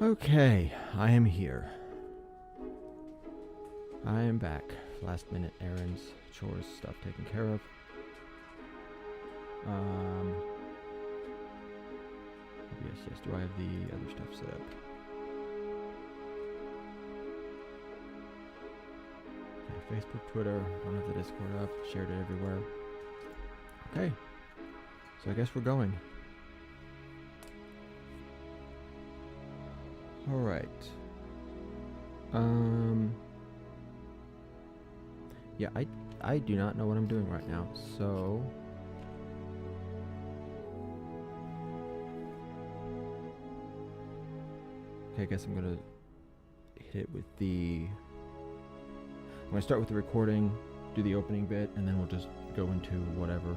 Okay, I am here. I am back. Last minute errands, chores, stuff taken care of. Yes, do I have the other stuff set up? Okay, Facebook, Twitter, don't have the Discord up, shared it everywhere. Okay, so I guess we're going. Alright. Yeah, I do not know what I'm doing right now, so... Okay, I guess I'm gonna hit it with the... I'm gonna start with the recording, do the opening bit, and then we'll just go into whatever.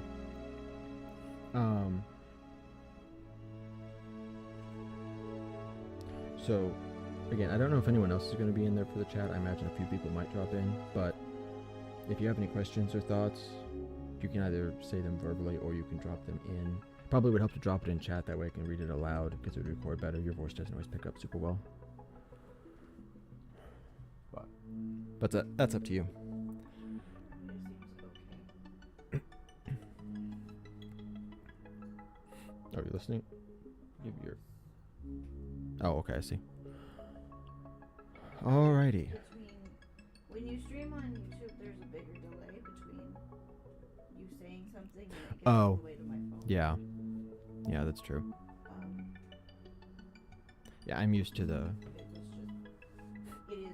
So, again, I don't know if anyone else is going to be in there for the chat. I imagine a few people might drop in, but if you have any questions or thoughts, you can either say them verbally or you can drop them in. Probably would help to drop it in chat, that way I can read it aloud, because it would record better. Your voice doesn't always pick up super well. But that's up to you. Are you listening? Give your... Oh, okay, I see. Alrighty. When you stream on YouTube, there's a bigger delay between you saying something and it gets all the way to my phone. Yeah. Yeah, that's true. Yeah, I'm used to the... It is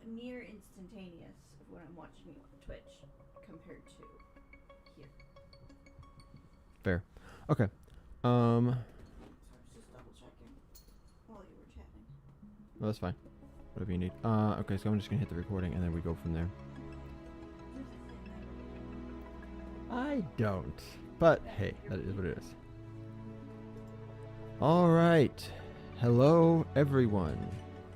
near instantaneous when I'm watching you on Twitch compared to here. Fair. Okay. So I was just double checking while you were chatting. No, that's fine. Whatever you need. Okay, so I'm just gonna hit the recording and then we go from there. I don't. But hey, that is what it is. Alright. Hello, everyone.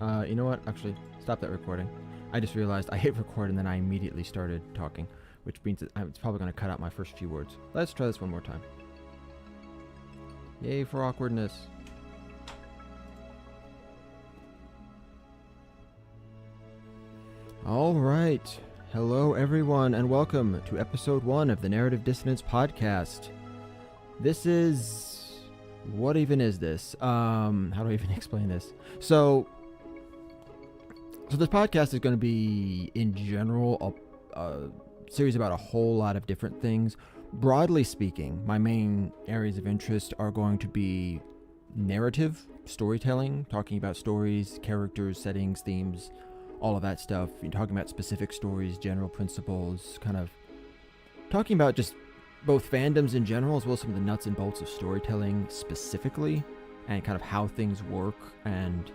You know what? Actually, stop that recording. I just realized I hit record and then I immediately started talking, which means that it's probably gonna cut out my first few words. Let's try this one more time. Yay for awkwardness. Alright. Hello everyone and welcome to episode 1 of the Narrative Dissonance podcast. This is... What even is this? How do I even explain this? So this podcast is going to be, in general, a series about a whole lot of different things. Broadly speaking, my main areas of interest are going to be narrative, storytelling, talking about stories, characters, settings, themes, all of that stuff. You're talking about specific stories, general principles, kind of talking about just both fandoms in general as well as some of the nuts and bolts of storytelling specifically and kind of how things work. And,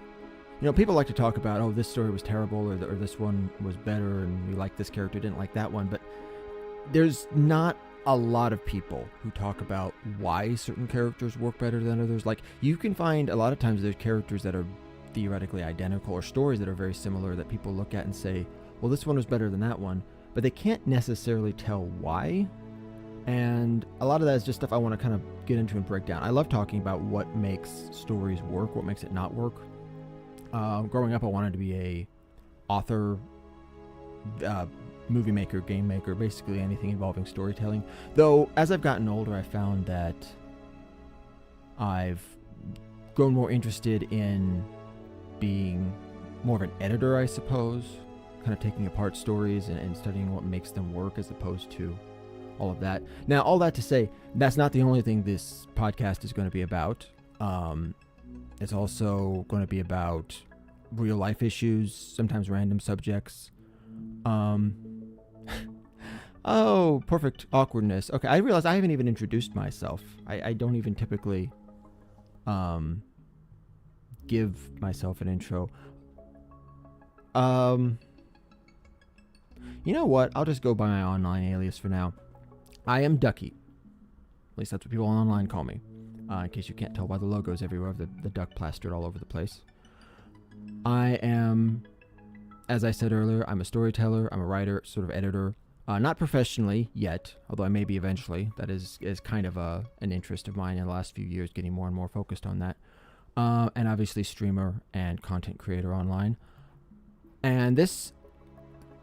you know, people like to talk about, oh, this story was terrible or this one was better and we like this character, didn't like that one. But there's not a lot of people who talk about why certain characters work better than others. Like, you can find a lot of times there's characters that are theoretically identical or stories that are very similar that people look at and say, well, this one was better than that one, but they can't necessarily tell why. And a lot of that is just stuff I want to kind of get into and break down. I love talking about what makes stories work, what makes it not work. Growing up, I wanted to be a author, movie maker, game maker, basically anything involving storytelling. Though, as I've gotten older, I found that I've grown more interested in being more of an editor, I suppose, kind of taking apart stories and studying what makes them work as opposed to all of that. Now, all that to say, that's not the only thing this podcast is going to be about. It's also going to be about real life issues, sometimes random subjects. Oh, perfect awkwardness. Okay, I realize I haven't even introduced myself. I don't even typically give myself an intro. You know what? I'll just go by my online alias for now. I am Ducky. At least that's what people online call me. In case you can't tell by the logos everywhere, the duck plastered all over the place. I am, as I said earlier, I'm a storyteller, I'm a writer, sort of editor. Not professionally yet, although I may be eventually. That is kind of an interest of mine in the last few years, getting more and more focused on that. and obviously streamer and content creator online. And this,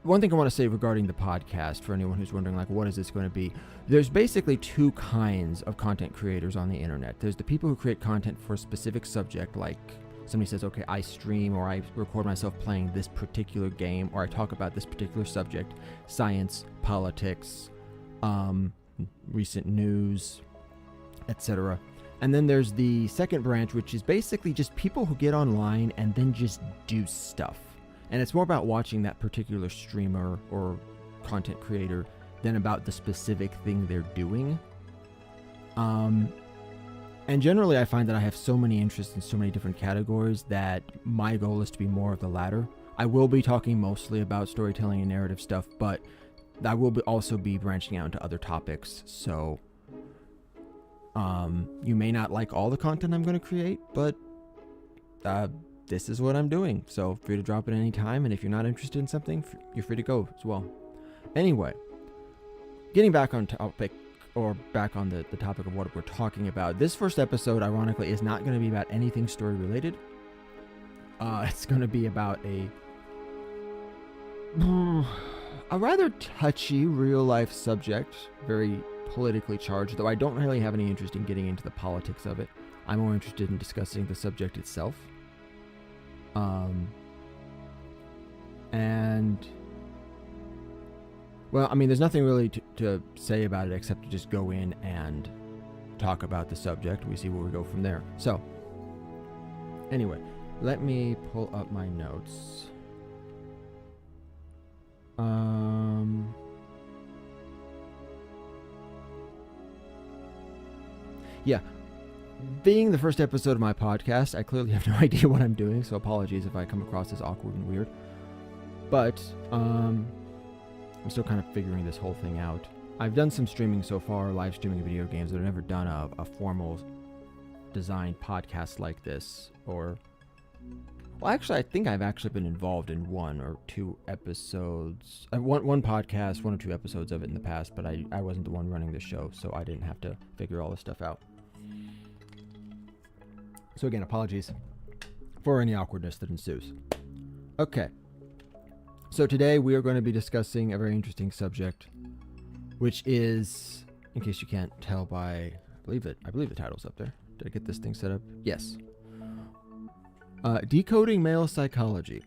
one thing I want to say regarding the podcast, for anyone who's wondering, like, what is this going to be? There's basically two kinds of content creators on the internet. There's the people who create content for a specific subject, like somebody says, okay, I stream or I record myself playing this particular game, or I talk about this particular subject, science, politics, recent news, etc. And then there's the second branch, which is basically just people who get online and then just do stuff. And it's more about watching that particular streamer or content creator than about the specific thing they're doing. And generally I find that I have so many interests in so many different categories that my goal is to be more of the latter. I will be talking mostly about storytelling and narrative stuff, but I will also be branching out into other topics. So you may not like all the content I'm going to create, but this is what I'm doing. So free to drop it any time. And if you're not interested in something, you're free to go as well. Anyway, getting back on topic, or back on the topic of what we're talking about. This first episode, ironically, is not going to be about anything story related. It's going to be about a rather touchy real life subject, very politically charged, though I don't really have any interest in getting into the politics of it. I'm more interested in discussing the subject itself. And well, I mean, there's nothing really to say about it except to just go in and talk about the subject. We see where we go from there. So, anyway, let me pull up my notes. Yeah. Being the first episode of my podcast, I clearly have no idea what I'm doing, so apologies if I come across as awkward and weird. But, I'm still kind of figuring this whole thing out. I've done some streaming so far, live streaming video games, but I've never done a formal designed podcast like this. Or, well, actually, I think I've actually been involved in one or two episodes. One podcast, one or two episodes of it in the past, but I wasn't the one running the show, so I didn't have to figure all this stuff out. So again, apologies for any awkwardness that ensues. Okay. So today we are going to be discussing a very interesting subject, which is, in case you can't tell by, I believe the title's up there. Did I get this thing set up? Yes. Decoding male psychology.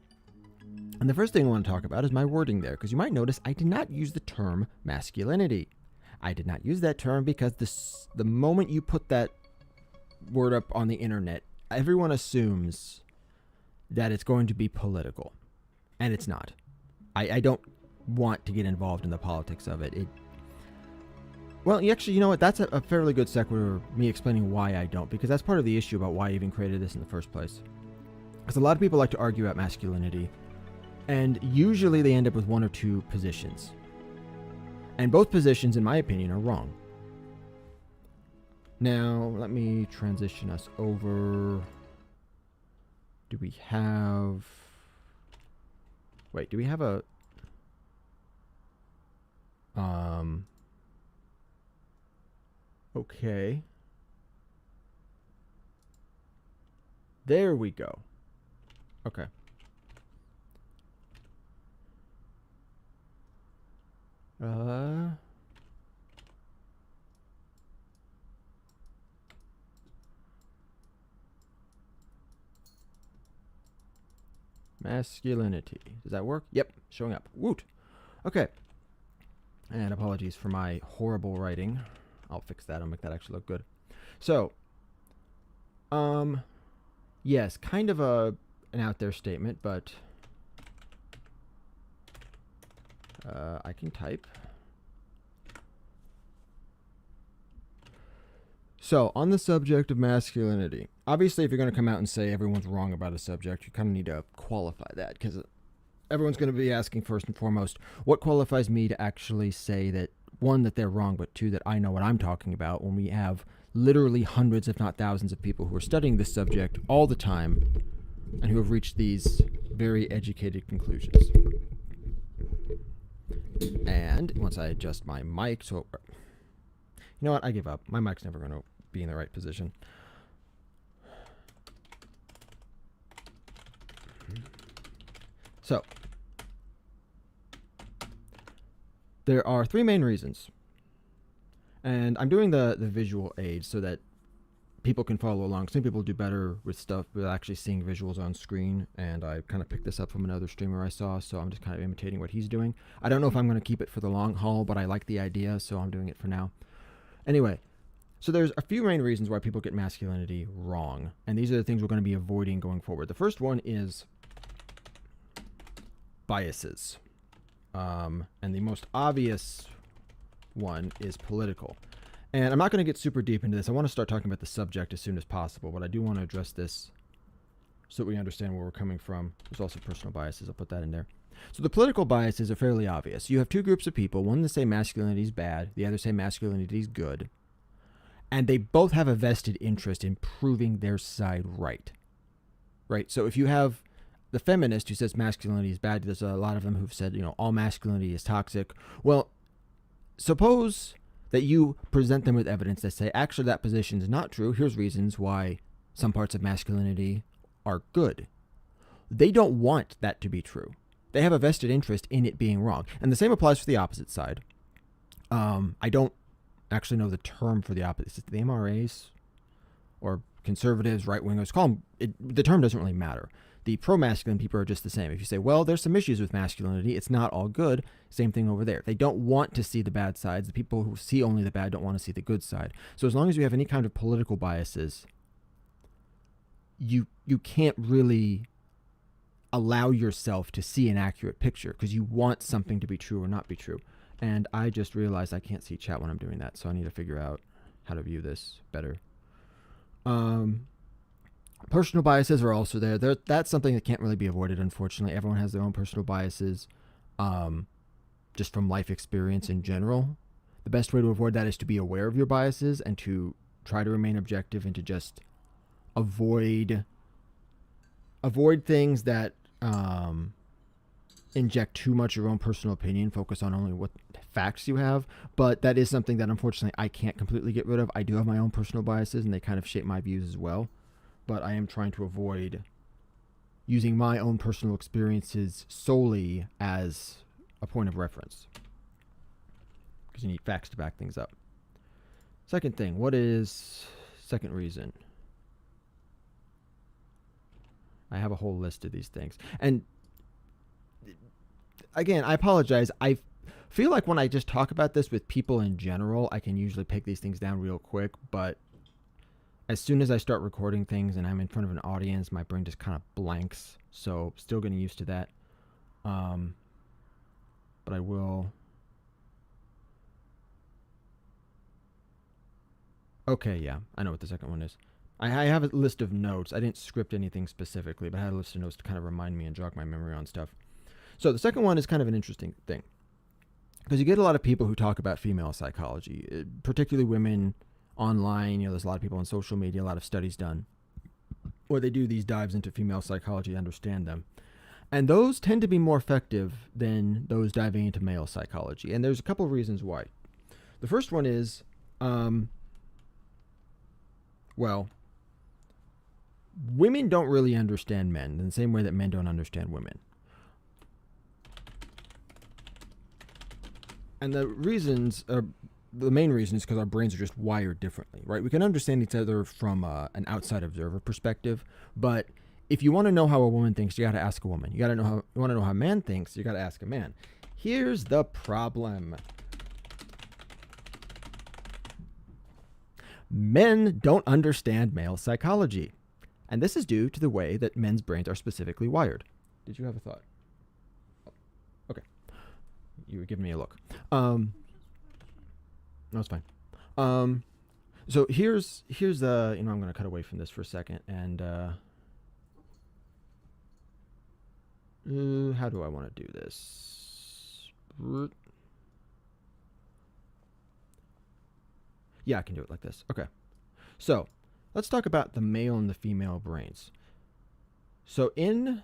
And the first thing I want to talk about is my wording there, because you might notice I did not use the term masculinity. I did not use that term because the moment you put that word up on the internet, everyone assumes that it's going to be political, and it's not. I don't want to get involved in the politics of it. Well, actually, you know what? That's a fairly good sequitur, me explaining why I don't, because that's part of the issue about why I even created this in the first place. Because a lot of people like to argue about masculinity, and usually they end up with one or two positions. And both positions, in my opinion, are wrong. Now, let me transition us over. Do we have a... Okay. There we go. Okay. Masculinity. Does that work? Yep, showing up. Woot. Okay. And apologies for my horrible writing. I'll fix that. I'll make that actually look good. So, yes, kind of an out there statement, but I can type. So, on the subject of masculinity, obviously if you're going to come out and say everyone's wrong about a subject, you kind of need to qualify that, because everyone's going to be asking first and foremost, what qualifies me to actually say that, one, that they're wrong, but two, that I know what I'm talking about, when we have literally hundreds, if not thousands, of people who are studying this subject all the time and who have reached these very educated conclusions. And once I adjust my mic, so you know what, I give up. My mic's never going to be in the right position. So, there are three main reasons. And I'm doing the visual aid so that people can follow along. Some people do better with stuff with actually seeing visuals on screen, and I kind of picked this up from another streamer I saw, so I'm just kind of imitating what he's doing. I don't know if I'm going to keep it for the long haul, but I like the idea, so I'm doing it for now. Anyway, so there's a few main reasons why people get masculinity wrong, and these are the things we're going to be avoiding going forward. The first one is biases. And the most obvious one is political. And I'm not going to get super deep into this. I want to start talking about the subject as soon as possible, but I do want to address this so that we understand where we're coming from. There's also personal biases. I'll put that in there. So the political biases are fairly obvious. You have two groups of people. One that say masculinity is bad. The other say masculinity is good. And they both have a vested interest in proving their side right. Right? So if you have the feminist who says masculinity is bad, there's a lot of them who've said, all masculinity is toxic. Well, suppose that you present them with evidence that say, actually, that position is not true. Here's reasons why some parts of masculinity are good. They don't want that to be true. They have a vested interest in it being wrong. And the same applies for the opposite side. I don't actually know the term for the opposite. Is it the MRAs or conservatives, right-wingers? Call them, the term doesn't really matter. The pro-masculine people are just the same. If you say, well, there's some issues with masculinity, it's not all good, same thing over there. They don't want to see the bad sides. The people who see only the bad don't want to see the good side. So as long as you have any kind of political biases, you can't really allow yourself to see an accurate picture because you want something to be true or not be true. And I just realized I can't see chat when I'm doing that, so I need to figure out how to view this better. Personal biases are also there. That's something that can't really be avoided, unfortunately. Everyone has their own personal biases, just from life experience in general. The best way to avoid that is to be aware of your biases and to try to remain objective and to just avoid things that inject too much your own personal opinion. Focus on only what facts you have. But that is something that, unfortunately, I can't completely get rid of. I do have my own personal biases, and they kind of shape my views as well. But I am trying to avoid using my own personal experiences solely as a point of reference, because you need facts to back things up. Second thing, what is second reason? I have a whole list of these things. And again, I apologize. I feel like when I just talk about this with people in general, I can usually pick these things down real quick, but as soon as I start recording things and I'm in front of an audience, my brain just kind of blanks. So still getting used to that. But I will. Okay, yeah. I know what the second one is. I have a list of notes. I didn't script anything specifically, but I had a list of notes to kind of remind me and jog my memory on stuff. So the second one is kind of an interesting thing, because you get a lot of people who talk about female psychology, particularly women online. There's a lot of people on social media, a lot of studies done where they do these dives into female psychology to understand them. And those tend to be more effective than those diving into male psychology. And there's a couple of reasons why. The first one is, women don't really understand men in the same way that men don't understand women. And the main reason is because our brains are just wired differently, right? We can understand each other from an outside observer perspective, but if you want to know how a woman thinks, you got to ask a woman. You want to know how a man thinks, you got to ask a man. Here's the problem. Men don't understand male psychology. And this is due to the way that men's brains are specifically wired. Did you have a thought? Okay. You were giving me a look. No, it's fine. So here's the, I'm going to cut away from this for a second. And how do I want to do this? Yeah, I can do it like this. Okay. So let's talk about the male and the female brains. So I'm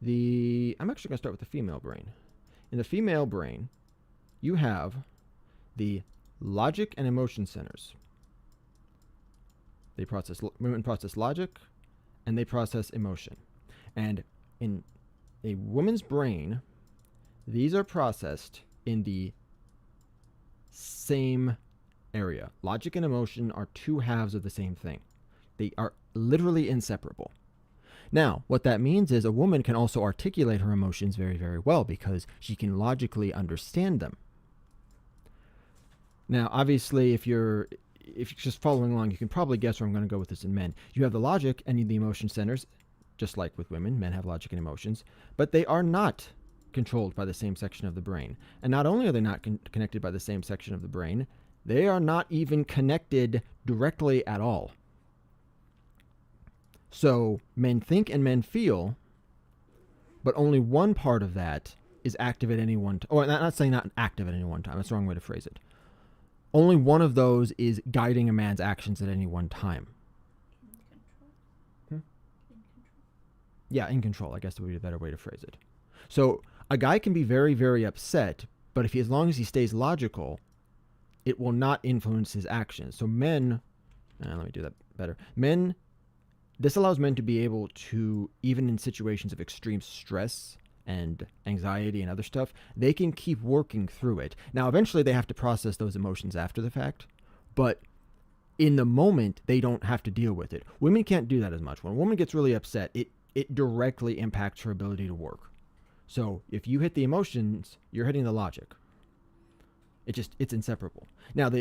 actually going to start with the female brain. In the female brain, you have the logic and emotion centers. Women process logic and they process emotion. And in a woman's brain, these are processed in the same area. Logic and emotion are two halves of the same thing. They are literally inseparable. Now, what that means is a woman can also articulate her emotions very, very well because she can logically understand them. Now, obviously, if you're just following along, you can probably guess where I'm going to go with this in men. You have the logic and the emotion centers, just like with women. Men have logic and emotions, but they are not controlled by the same section of the brain. And not only are they not connected by the same section of the brain, they are not even connected directly at all. So men think and men feel, but only one part of that is active at any one time. Or not saying not active at any one time. That's the wrong way to phrase it. Only one of those is guiding a man's actions at any one time. Yeah, in control, I guess would be a better way to phrase it. So a guy can be very, very upset, but as long as he stays logical, it will not influence his actions. So men, let me do that better. This allows men to be able to, even in situations of extreme stress and anxiety and other stuff, they can keep working through it. Now, eventually they have to process those emotions after the fact, but in the moment, they don't have to deal with it. Women can't do that as much. When a woman gets really upset, it directly impacts her ability to work. So if you hit the emotions, you're hitting the logic. It's inseparable. Now,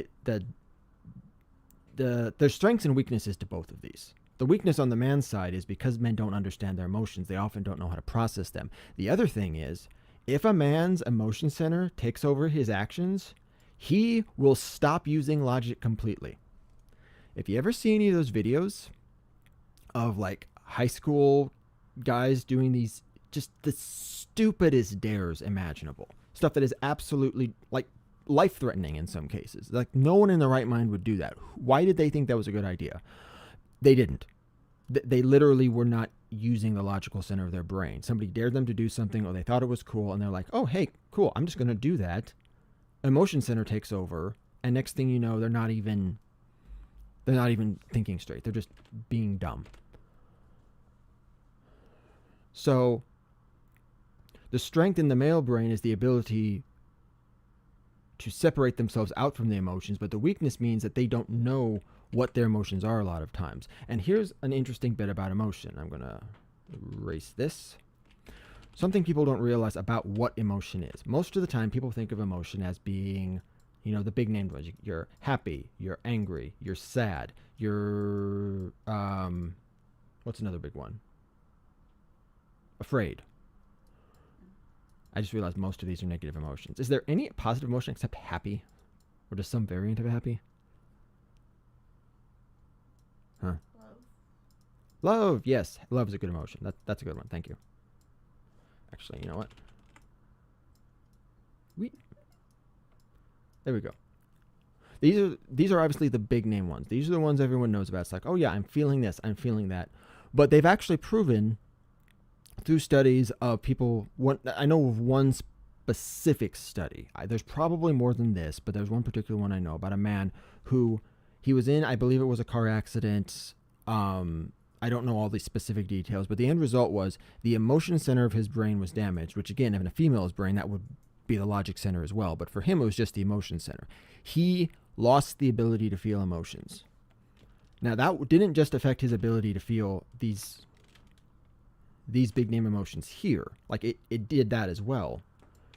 there's strengths and weaknesses to both of these. The weakness on the man's side is because men don't understand their emotions, they often don't know how to process them. The other thing is, if a man's emotion center takes over his actions, he will stop using logic completely. If you ever see any of those videos of like high school guys doing these, just the stupidest dares imaginable, stuff that is absolutely like life-threatening in some cases. Like no one in their right mind would do that. Why did they think that was a good idea? They didn't. They literally were not using the logical center of their brain. Somebody dared them to do something, or they thought it was cool, and they're like, oh, hey, cool, I'm just going to do that. Emotion center takes over, and next thing you know, they're not even thinking straight. They're just being dumb. So the strength in the male brain is the ability to separate themselves out from the emotions, but the weakness means that they don't know what their emotions are a lot of times. And here's an interesting bit about emotion. I'm going to erase this. Something people don't realize about what emotion is. Most of the time, people think of emotion as being, the big named ones. You're happy, you're angry, you're sad, you're, what's another big one? Afraid. I just realized most of these are negative emotions. Is there any positive emotion except happy? Or just some variant of happy? Huh? Love, yes. Love is a good emotion. That's a good one. Thank you. Actually, you know what? There we go. These are obviously the big name ones. These are the ones everyone knows about. It's like, oh yeah, I'm feeling this, I'm feeling that. But they've actually proven through studies of people, I know of one specific study. There's probably more than this, but there's one particular one I know about a man who he was in, I believe it was a car accident. I don't know all the specific details, but the end result was the emotion center of his brain was damaged, which again, in a female's brain, that would be the logic center as well. But for him, it was just the emotion center. He lost the ability to feel emotions. Now, that didn't just affect his ability to feel these big name emotions here. Like it did that as well.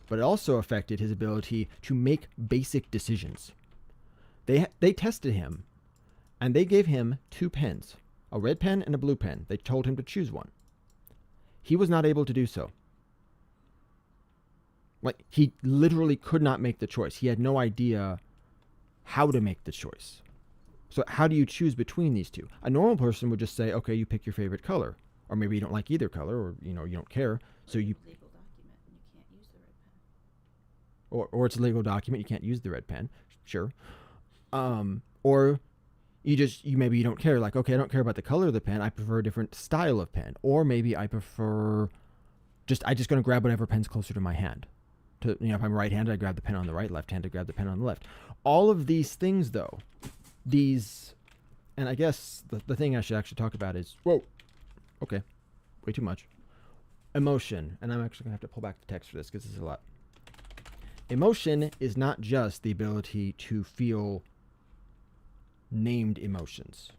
But it also affected his ability to make basic decisions. They tested him, and they gave him 2 pens, a red pen and a blue pen. They told him to choose one. He was not able to do so. Like, he literally could not make the choice. He had no idea how to make the choice. So how do you choose between these two? A normal person would just say, okay, you pick your favorite color. Or maybe you don't like either color, or you don't care. So you legal document and you can't use the red pen. Or it's a legal document, you can't use the red pen. Sure. Or maybe you don't care, like, okay, I don't care about the color of the pen, I prefer a different style of pen. Or maybe I prefer I just gonna grab whatever pen's closer to my hand. If I'm right-handed, I grab the pen on the right, left-handed, I grab the pen on the left. All of these things though, and I guess the thing I should actually talk about is, whoa, okay, way too much. emotion, and I'm actually going to have to pull back the text for this because this is a lot. Emotion is not just the ability to feel named emotions.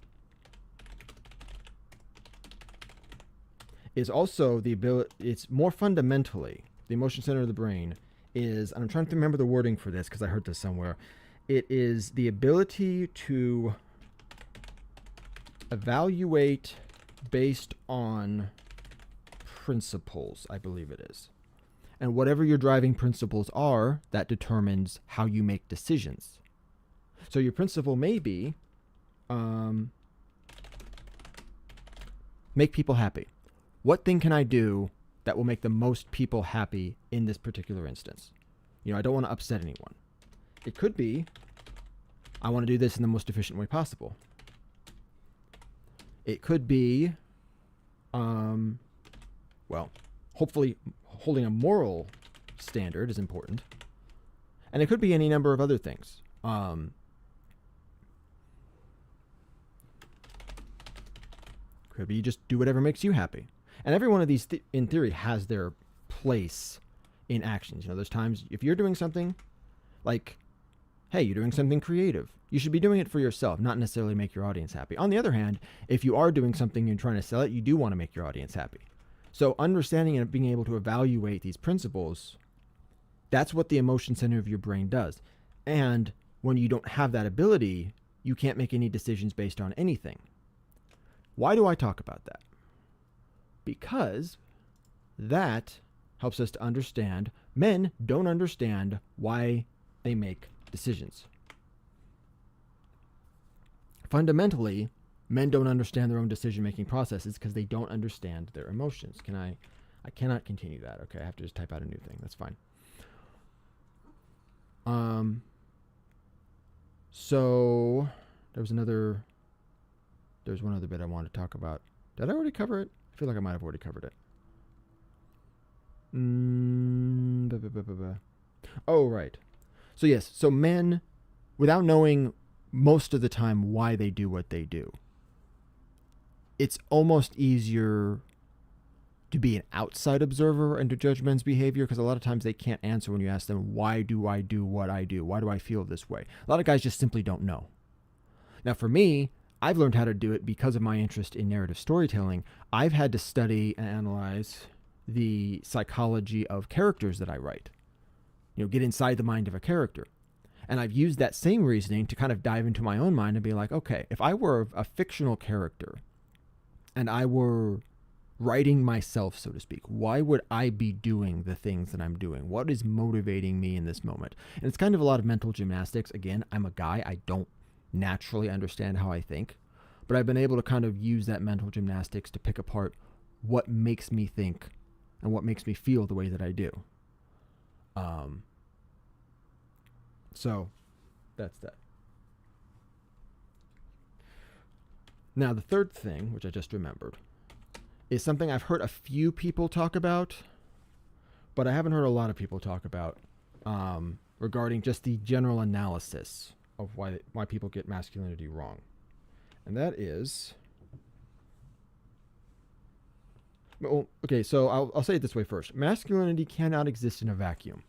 It's also the ability, it's more fundamentally, the emotion center of the brain is, and I'm trying to remember the wording for this because I heard this somewhere. It is the ability to evaluate based on principles, I believe it is. And whatever your driving principles are, that determines how you make decisions. So your principle may be make people happy. What thing can I do that will make the most people happy in this particular instance? You know, I don't want to upset anyone. It could be, I want to do this in the most efficient way possible. It could be, well, hopefully holding a moral standard is important. And it could be any number of other things. Could be just do whatever makes you happy. And every one of these, in theory, has their place in actions. You know, there's times if you're doing something like, hey, you're doing something creative, you should be doing it for yourself, not necessarily make your audience happy. On the other hand, if you are doing something and trying to sell it, you do want to make your audience happy. So understanding and being able to evaluate these principles, that's what the emotion center of your brain does. And when you don't have that ability, you can't make any decisions based on anything. Why do I talk about that? Because that helps us to understand men don't understand why they make decisions. Fundamentally, men don't understand their own decision-making processes because they don't understand their emotions. I cannot continue that. Okay, I have to just type out a new thing. That's fine. So there's one other bit I wanted to talk about. Did I already cover it? I feel like I might have already covered it. Oh, right. So yes, so men, without knowing most of the time why they do what they do, it's almost easier to be an outside observer and to judge men's behavior because a lot of times they can't answer when you ask them, why do I do what I do? Why do I feel this way? A lot of guys just simply don't know. Now for me, I've learned how to do it because of my interest in narrative storytelling. I've had to study and analyze the psychology of characters that I write. You know, get inside the mind of a character. And I've used that same reasoning to kind of dive into my own mind and be like, okay, if I were a fictional character and I were writing myself, so to speak, why would I be doing the things that I'm doing? What is motivating me in this moment? And it's kind of a lot of mental gymnastics. Again, I'm a guy. I don't naturally understand how I think, but I've been able to kind of use that mental gymnastics to pick apart what makes me think and what makes me feel the way that I do. So that's that. Now, the third thing, which I just remembered, is something I've heard a few people talk about, but I haven't heard a lot of people talk about regarding just the general analysis of why people get masculinity wrong. And that is, well, okay, so I'll say it this way first. Masculinity cannot exist in a vacuum.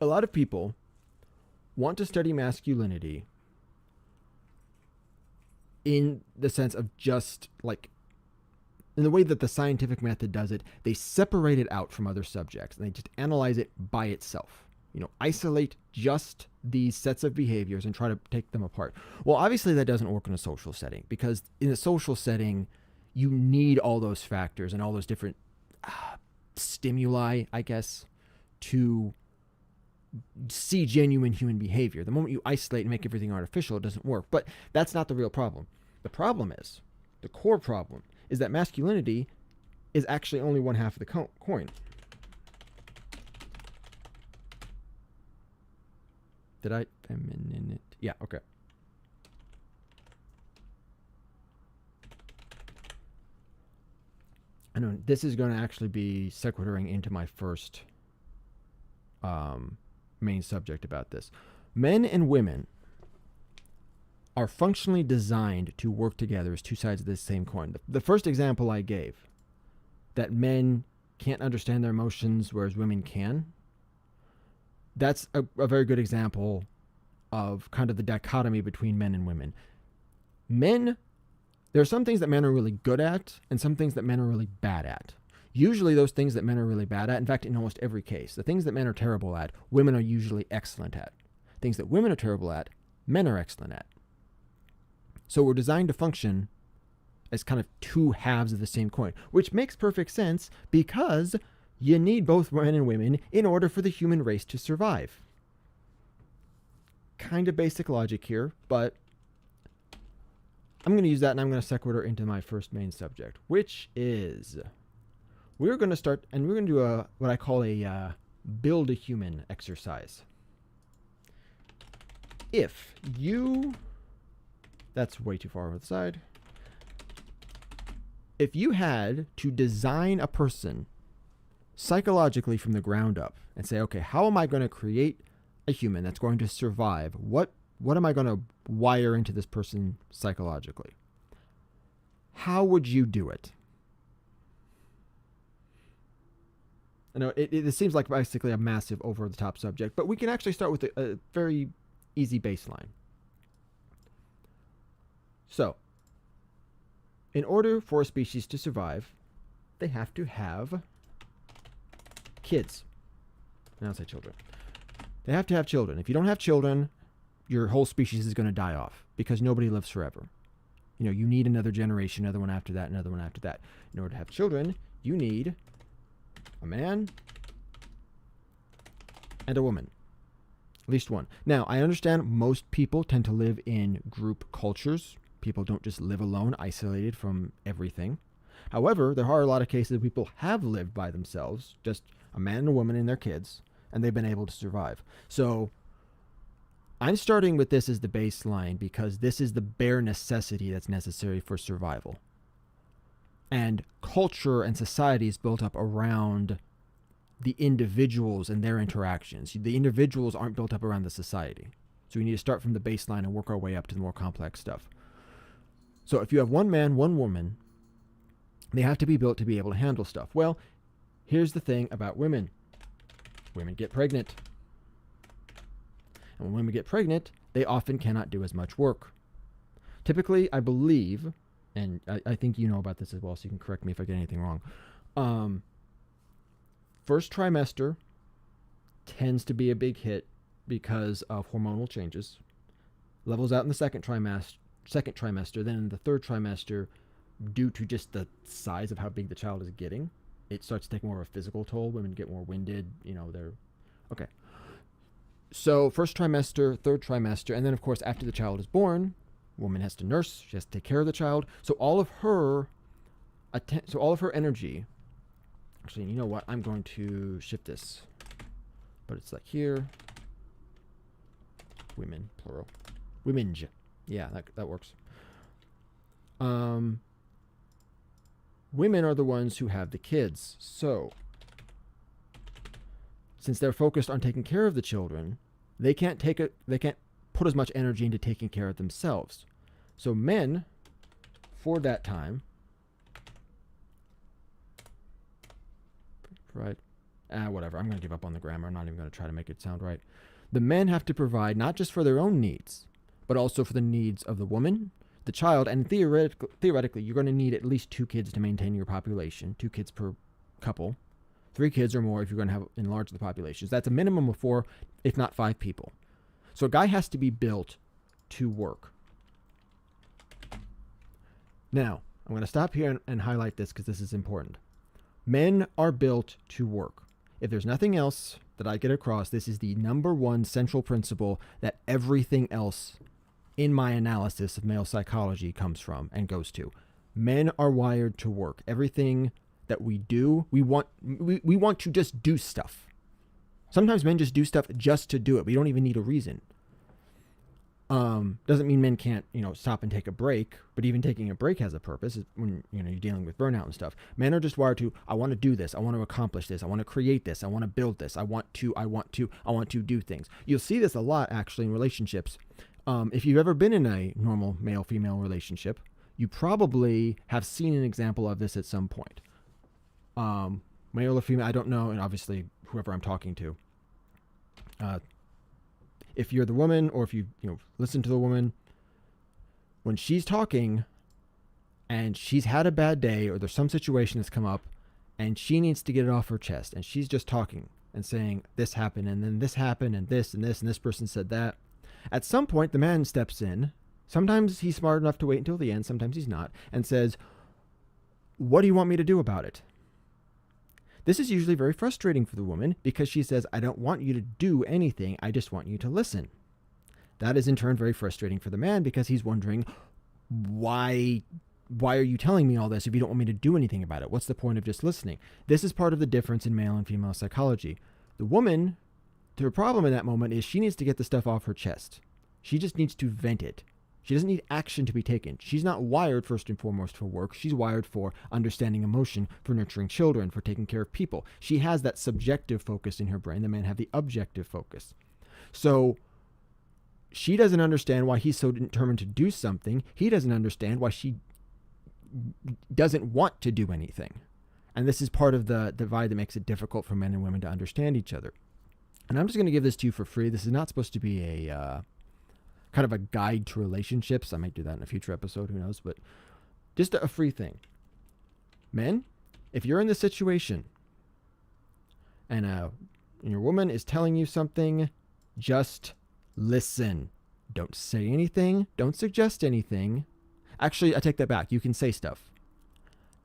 A lot of people want to study masculinity in the sense of just like, in the way that the scientific method does it, they separate it out from other subjects and they just analyze it by itself. You know, isolate just these sets of behaviors and try to take them apart. Well, obviously that doesn't work in a social setting because in a social setting, you need all those factors and all those different stimuli, I guess, to see genuine human behavior. The moment you isolate and make everything artificial, it doesn't work. But that's not the real problem. The problem is, the core problem, is that masculinity is actually only one half of the coin. Did I feminine it? Yeah, okay. I know this is going to actually be sequitouring into my first main subject about this. Men and women are functionally designed to work together as two sides of this same coin. The first example I gave, that men can't understand their emotions, whereas women can. That's a very good example of kind of the dichotomy between men and women. Men, there are some things that men are really good at and some things that men are really bad at. Usually those things that men are really bad at, in fact, in almost every case, the things that men are terrible at, women are usually excellent at. Things that women are terrible at, men are excellent at. So we're designed to function as kind of two halves of the same coin, which makes perfect sense because you need both men and women in order for the human race to survive. Kind of basic logic here, but I'm going to use that and I'm going to sequitur into my first main subject, which is we're going to start and we're going to do what I call a build a human exercise. If you, that's way too far over the side. If you had to design a person psychologically from the ground up and say, okay, how am I going to create a human that's going to survive? What am I going to wire into this person psychologically? How would you do it? I know it seems like basically a massive over-the-top subject, but we can actually start with a very easy baseline. So, in order for a species to survive, they have to have kids. Now I'll say children. They have to have children. If you don't have children, your whole species is going to die off because nobody lives forever. You need another generation, another one after that, another one after that. In order to have children, you need a man and a woman. At least one. Now, I understand most people tend to live in group cultures. People don't just live alone, isolated from everything. However, there are a lot of cases where people have lived by themselves, just a man and a woman and their kids, and they've been able to survive. So I'm starting with this as the baseline because this is the bare necessity that's necessary for survival. And culture and society is built up around the individuals and their interactions. The individuals aren't built up around the society. So we need to start from the baseline and work our way up to the more complex stuff. So if you have one man, one woman, they have to be built to be able to handle stuff. Well, here's the thing about women. Women get pregnant. And when women get pregnant, they often cannot do as much work. Typically, I believe, and I think you know about this as well, so you can correct me if I get anything wrong. First trimester tends to be a big hit because of hormonal changes. Levels out in the second trimester, then in the third trimester, due to just the size of how big the child is getting, it starts to take more of a physical toll. Women get more winded, they're okay. So first trimester, third trimester, and then of course after the child is born, woman has to nurse, she has to take care of the child. So all of her energy, actually, you know what? I'm going to shift this, but it's like here, women, plural, womenj. Yeah, that works. Women are the ones who have the kids. So, since they're focused on taking care of the children, they can't put as much energy into taking care of themselves. So men, for that time, right? Whatever. I'm going to give up on the grammar. I'm not even going to try to make it sound right. The men have to provide not just for their own needs, but also for the needs of the woman, the child, and theoretically, you're going to need at least 2 kids to maintain your population, 2 kids per couple, 3 kids or more if you're going to have enlarge the populations. That's a minimum of 4, if not 5 people. So a guy has to be built to work. Now, I'm going to stop here and highlight this because this is important. Men are built to work. If there's nothing else that I get across, this is the number one central principle that everything else in my analysis of male psychology comes from and goes to. Men are wired to work. Everything that we do, we want to just do stuff. Sometimes men just do stuff just to do it. We don't even need a reason. Doesn't mean men can't, stop and take a break, but even taking a break has a purpose when, you're dealing with burnout and stuff. Men are just wired to, I want to do this. I want to accomplish this. I want to create this. I want to build this. I want to do things. You'll see this a lot actually in relationships. If you've ever been in a normal male-female relationship, you probably have seen an example of this at some point. male or female, I don't know, and obviously whoever I'm talking to. If you're the woman, or if you listen to the woman, when she's talking and she's had a bad day, or there's some situation that's come up and she needs to get it off her chest, and she's just talking and saying this happened and then this happened and this and this and this person said that, at some point the man steps in. Sometimes he's smart enough to wait until the end, sometimes he's not, and says, what do you want me to do about it? This is usually very frustrating for the woman, because she says, I don't want you to do anything, I just want you to listen. That is in turn very frustrating for the man, because he's wondering, why are you telling me all this if you don't want me to do anything about it? What's the point of just listening? This is part of the difference in male and female psychology. The woman, her problem in that moment is she needs to get the stuff off her chest. She just needs to vent it. She doesn't need action to be taken. She's not wired first and foremost for work. She's wired for understanding emotion, for nurturing children, for taking care of people. She has that subjective focus in her brain. The men have the objective focus. So she doesn't understand why he's so determined to do something. He doesn't understand why she doesn't want to do anything. And this is part of the divide that makes it difficult for men and women to understand each other. And I'm just going to give this to you for free. This is not supposed to be a kind of a guide to relationships. I might do that in a future episode, who knows, but just a free thing. Men, if you're in this situation and your woman is telling you something, just listen. Don't say anything. Don't suggest anything. Actually, I take that back. You can say stuff.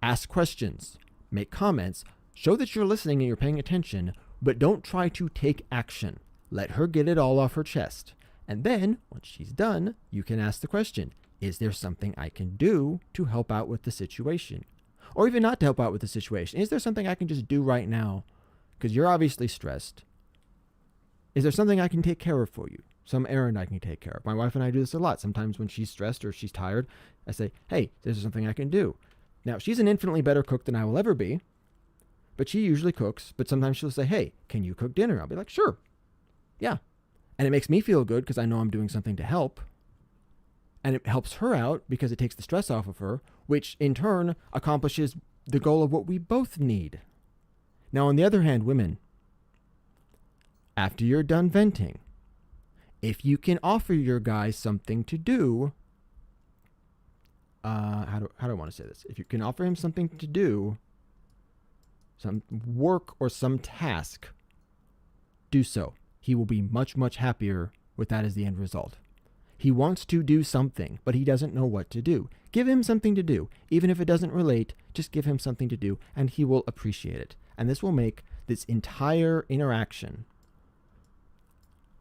Ask questions. Make comments. Show that you're listening and you're paying attention, but don't try to take action. Let her get it all off her chest. And then, once she's done, you can ask the question, is there something I can do to help out with the situation? Or even not to help out with the situation. Is there something I can just do right now? Because you're obviously stressed. Is there something I can take care of for you? Some errand I can take care of. My wife and I do this a lot. Sometimes when she's stressed or she's tired, I say, hey, is there something I can do? Now, she's an infinitely better cook than I will ever be, but she usually cooks. But sometimes she'll say, hey, can you cook dinner? I'll be like, sure. Yeah. And it makes me feel good because I know I'm doing something to help. And it helps her out because it takes the stress off of her, which in turn accomplishes the goal of what we both need. Now, on the other hand, women, after you're done venting, if you can offer your guy something to do, how do I want to say this? If you can offer him something to do, some work or some task, do so. He will be much, much happier with that as the end result. He wants to do something, but he doesn't know what to do. Give him something to do. Even if it doesn't relate, just give him something to do, and he will appreciate it. And this will make this entire interaction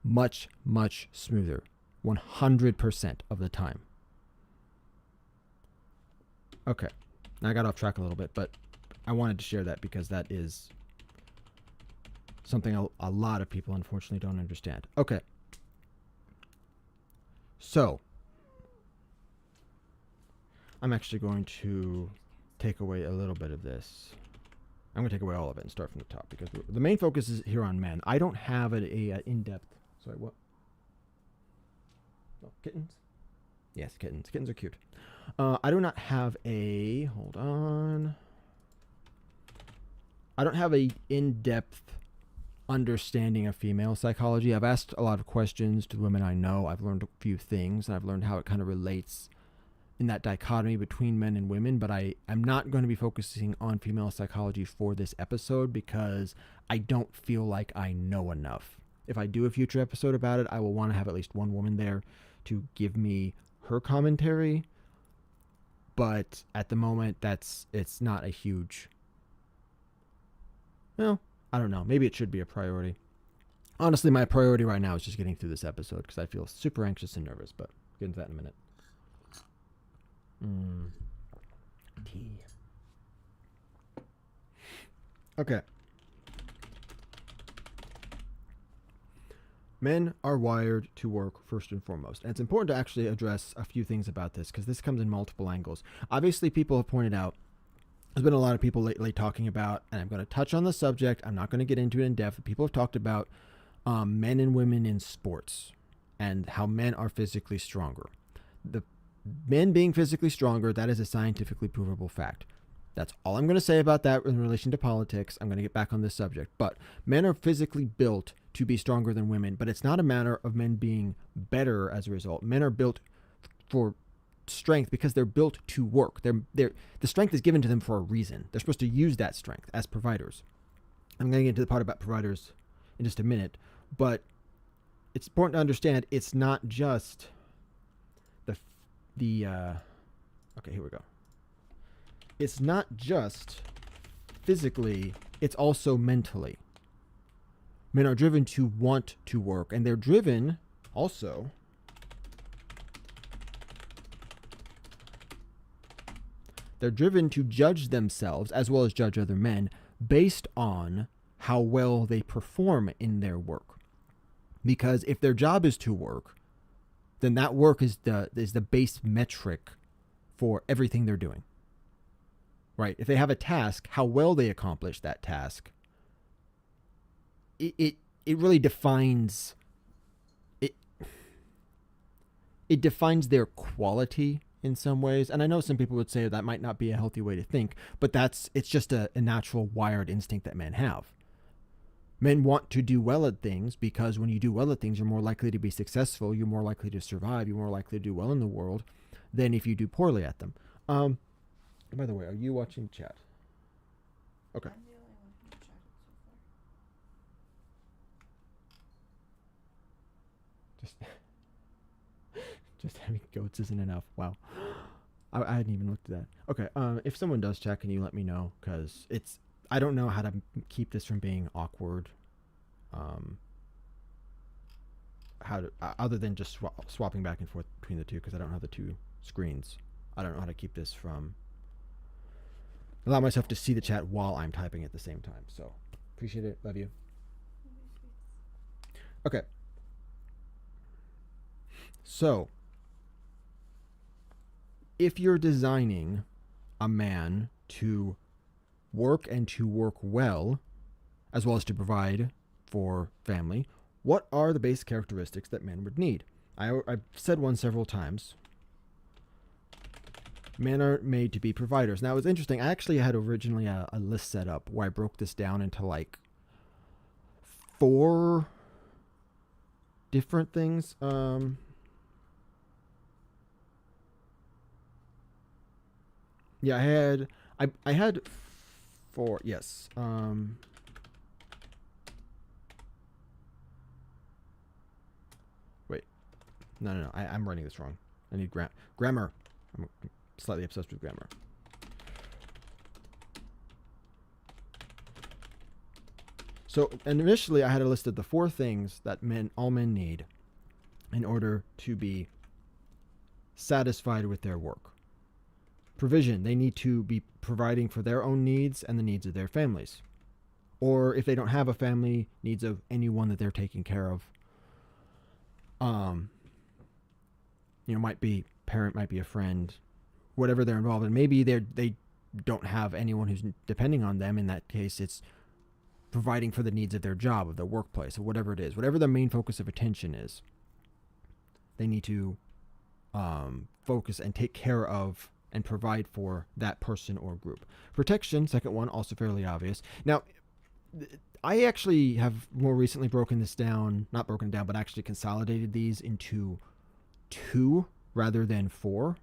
much, much smoother. 100% of the time. Okay. Now I got off track a little bit, but I wanted to share that because that is something a lot of people unfortunately don't understand. Okay. So, I'm actually going to take away a little bit of this. I'm going to take away all of it and start from the top because the main focus is here on men. I don't have an in-depth... Sorry, what? Oh, kittens? Yes, kittens. Kittens are cute. I do not have a... Hold on. I don't have a in-depth understanding of female psychology. I've asked a lot of questions to women I know. I've learned a few things, and I've learned how it kind of relates in that dichotomy between men and women, but I'm not going to be focusing on female psychology for this episode because I don't feel like I know enough. If I do a future episode about it, I will want to have at least one woman there to give me her commentary, but at the moment, it's not a huge... Well, I don't know. Maybe it should be a priority. Honestly, my priority right now is just getting through this episode because I feel super anxious and nervous, but we'll get into that in a minute. Tea. Okay. Men are wired to work first and foremost. And it's important to actually address a few things about this because this comes in multiple angles. Obviously, people have pointed out, there's been a lot of people lately talking about, and I'm going to touch on the subject. I'm not going to get into it in depth. People have talked about men and women in sports and how men are physically stronger. The men being physically stronger, that is a scientifically provable fact. That's all I'm going to say about that in relation to politics. I'm going to get back on this subject. But men are physically built to be stronger than women, but it's not a matter of men being better as a result. Men are built for strength because they're built to work. The strength is given to them for a reason. They're supposed to use that strength as providers. I'm going to get into the part about providers in just a minute, but it's important to understand it's not just okay, here we go. It's not just physically, it's also mentally. Men are driven to want to work, and they're driven also to judge themselves as well as judge other men based on how well they perform in their work. Because if their job is to work, then that work is the base metric for everything they're doing. Right? If they have a task, how well they accomplish that task, it really defines it. It defines their quality in some ways. And I know some people would say that might not be a healthy way to think, but it's just a natural wired instinct that men have. Men want to do well at things because when you do well at things, you're more likely to be successful, you're more likely to survive, you're more likely to do well in the world than if you do poorly at them. By the way, are you watching chat? Okay. I'm the only one who chatted so far. Just having goats isn't enough. Wow. I hadn't even looked at that. Okay. If someone does chat, can you let me know? Because I don't know how to keep this from being awkward. Other than just swapping back and forth between the two, because I don't have the two screens. I don't know how to keep this from allow myself to see the chat while I'm typing at the same time. So appreciate it. Love you. Okay. So if you're designing a man to work and to work well, as well as to provide for family, what are the base characteristics that men would need? I've said one several times. Men are made to be providers. Now, it was interesting. I actually had originally a list set up where I broke this down into like 4 different things. Yeah, I had 4. Yes. Wait. No. I'm writing this wrong. I need grammar. I'm slightly obsessed with grammar. So initially I had a list of the 4 things that all men need in order to be satisfied with their work. Provision, they need to be providing for their own needs and the needs of their families. Or if they don't have a family, needs of anyone that they're taking care of. Might be parent, might be a friend, whatever they're involved in. Maybe they don't have anyone who's depending on them. In that case, it's providing for the needs of their job, of their workplace, or whatever it is. Whatever their main focus of attention is, they need to focus and take care of and provide for that person or group. Protection, second one, also fairly obvious. Now, I actually have more recently not broken down, but actually consolidated these into 2 rather than 4,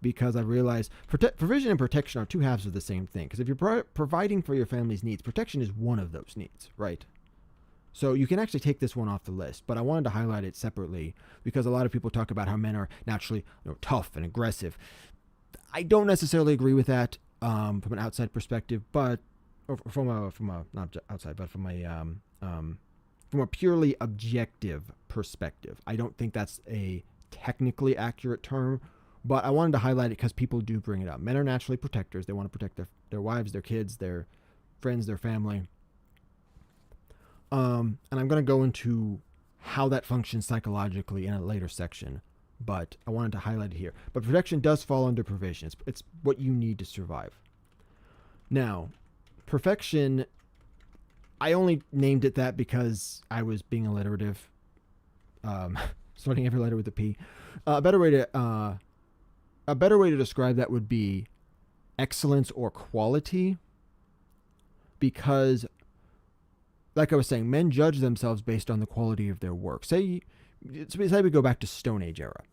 because I realized provision and protection are 2 halves of the same thing. Because if you're providing for your family's needs, protection is one of those needs, right? So you can actually take this one off the list, but I wanted to highlight it separately because a lot of people talk about how men are naturally tough and aggressive. I don't necessarily agree with that from an outside perspective, but from a not outside, but from a purely objective perspective. I don't think that's a technically accurate term, but I wanted to highlight it because people do bring it up. Men are naturally protectors. They want to protect their wives, their kids, their friends, their family. And I'm going to go into how that functions psychologically in a later section, but I wanted to highlight it here. But protection does fall under provision. It's what you need to survive. Now, perfection, I only named it that because I was being alliterative, starting every letter with a P. A better way to describe that would be excellence or quality, because, like I was saying, men judge themselves based on the quality of their work. Say we go back to Stone Age era,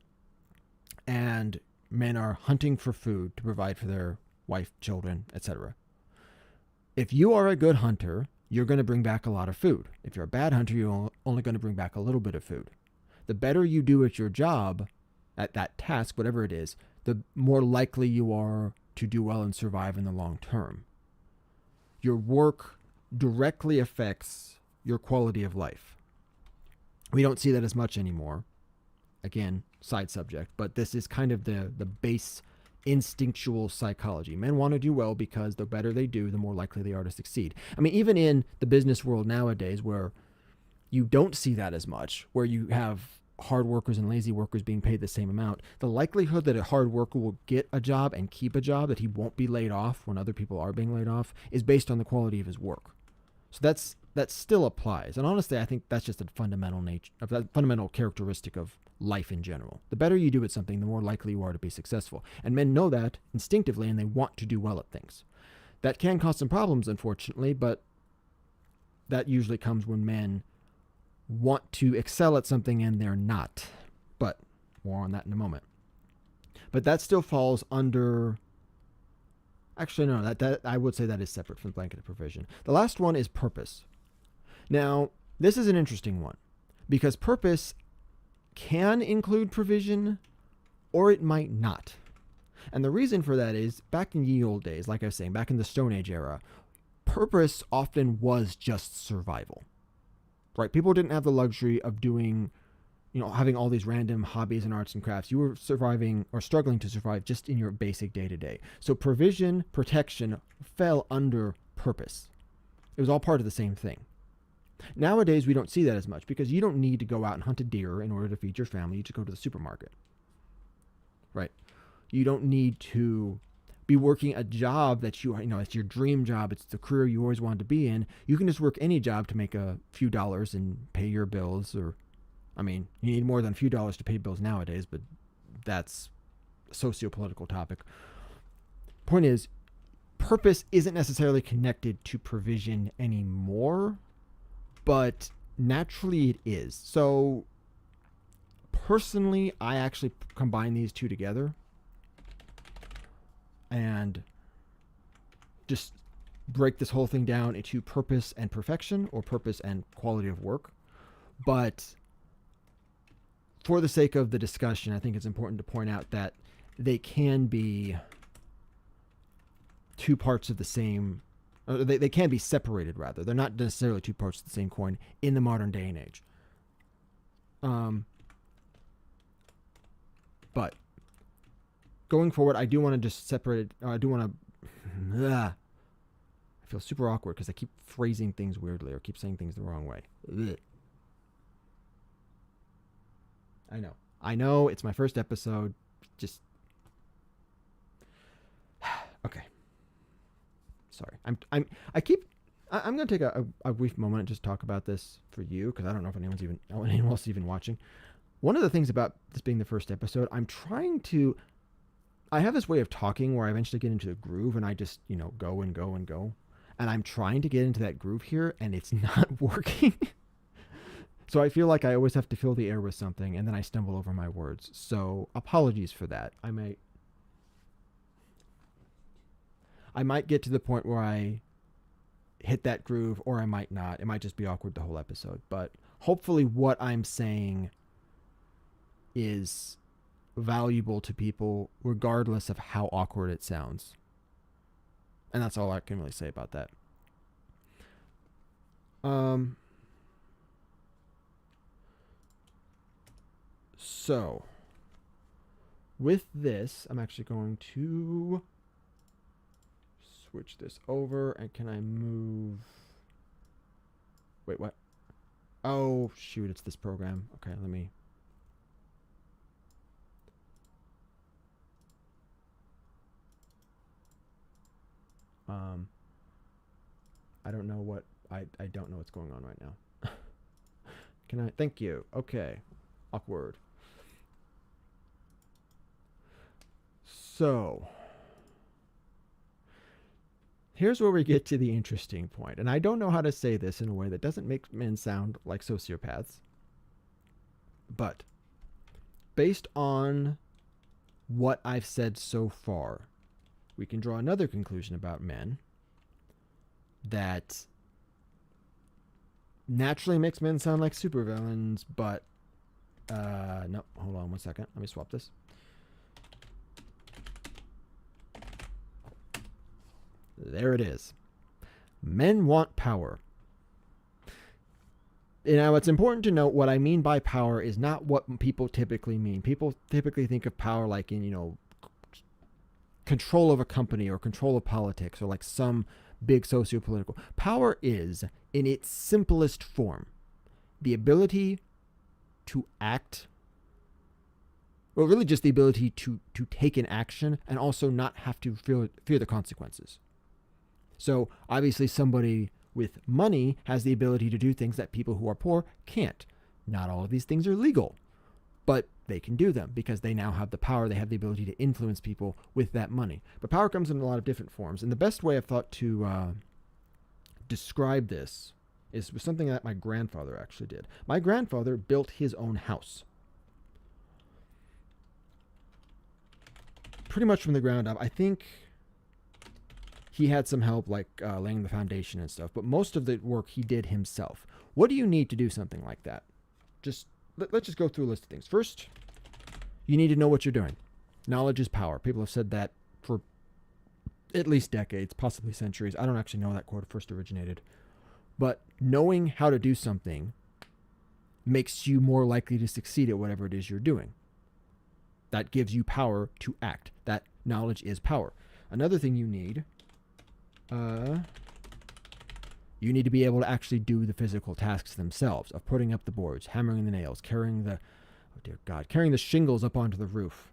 and men are hunting for food to provide for their wife, children, etc. If you are a good hunter, you're going to bring back a lot of food. If you're a bad hunter, you're only going to bring back a little bit of food. The better you do at your job, at that task, whatever it is, the more likely you are to do well and survive in the long term. Your work directly affects your quality of life. We don't see that as much anymore. Again, side subject, but this is kind of the base instinctual psychology. Men want to do well because the better they do, the more likely they are to succeed. I mean, even in the business world nowadays, where you don't see that as much, where you have hard workers and lazy workers being paid the same amount, the likelihood that a hard worker will get a job and keep a job, that he won't be laid off when other people are being laid off, is based on the quality of his work. So that still applies. And honestly, I think that's just a fundamental characteristic of life in general. The better you do at something, the more likely you are to be successful. And men know that instinctively, and they want to do well at things. That can cause some problems, unfortunately, but that usually comes when men want to excel at something and they're not. But more on that in a moment. But that still falls under... Actually, no, that I would say that is separate from blanketed provision. The last one is purpose. Now, this is an interesting one, because purpose can include provision, or it might not. And the reason for that is, back in ye old days, like I was saying, back in the Stone Age era, purpose often was just survival. Right? People didn't have the luxury of doing, having all these random hobbies and arts and crafts. You were surviving or struggling to survive just in your basic day-to-day. So provision, protection fell under purpose. It was all part of the same thing. Nowadays, we don't see that as much because you don't need to go out and hunt a deer in order to feed your family. You just go to the supermarket. Right? You don't need to be working a job that it's your dream job. It's the career you always wanted to be in. You can just work any job to make a few dollars and pay your bills. You need more than a few dollars to pay bills nowadays, but that's a socio-political topic. Point is, purpose isn't necessarily connected to provision anymore, but naturally it is. So personally, I actually combine these two together and just break this whole thing down into purpose and perfection, or purpose and quality of work. But for the sake of the discussion, I think it's important to point out that they can be two parts of the same, or they can be separated, rather. They're not necessarily two parts of the same coin in the modern day and age. But going forward, I do want to just separate it. I feel super awkward because I keep phrasing things weirdly or keep saying things the wrong way. Ugh. I know, it's my first episode. Just okay. Sorry. I'm gonna take a brief moment and just talk about this for you, because I don't know if anyone else is even watching. One of the things about this being the first episode, I have this way of talking where I eventually get into a groove and I just, go and go and go. And I'm trying to get into that groove here and it's not working. So I feel like I always have to fill the air with something and then I stumble over my words. So apologies for that. I might get to the point where I hit that groove, or I might not. It might just be awkward the whole episode. But hopefully what I'm saying is valuable to people regardless of how awkward it sounds. And that's all I can really say about that. So with this, I'm actually going to switch this over. And can I move? Wait, what? Oh, shoot, it's this program. Okay, let me... I don't know what... I don't know what's going on right now. Can I... Thank you. Okay. Awkward. So... Here's where we get to the interesting point, and I don't know how to say this in a way that doesn't make men sound like sociopaths. But based on what I've said so far, we can draw another conclusion about men that naturally makes men sound like supervillains, but no, hold on one second. Let me swap this. There it is. Men want power. Now, it's important to note what I mean by power is not what people typically mean. People typically think of power like in, control of a company or control of politics or like some big socio-political. Power is, in its simplest form, the ability to act, well, really just the ability to take an action and also not have to fear the consequences. So obviously somebody with money has the ability to do things that people who are poor can't. Not all of these things are legal, but they can do them because they now have the power. They have the ability to influence people with that money. But power comes in a lot of different forms. And the best way I've thought to describe this is with something that my grandfather actually did. My grandfather built his own house. Pretty much from the ground up. I think he had some help like laying the foundation and stuff, but most of the work he did himself. What do you need to do something like that? Let's just go through a list of things. First, you need to know what you're doing. Knowledge is power. People have said that for at least decades, possibly centuries. I don't actually know that quote first originated. But knowing how to do something makes you more likely to succeed at whatever it is you're doing. That gives you power to act. That knowledge is power. Another thing you need to be able to actually do the physical tasks themselves of putting up the boards, hammering the nails, carrying the shingles up onto the roof.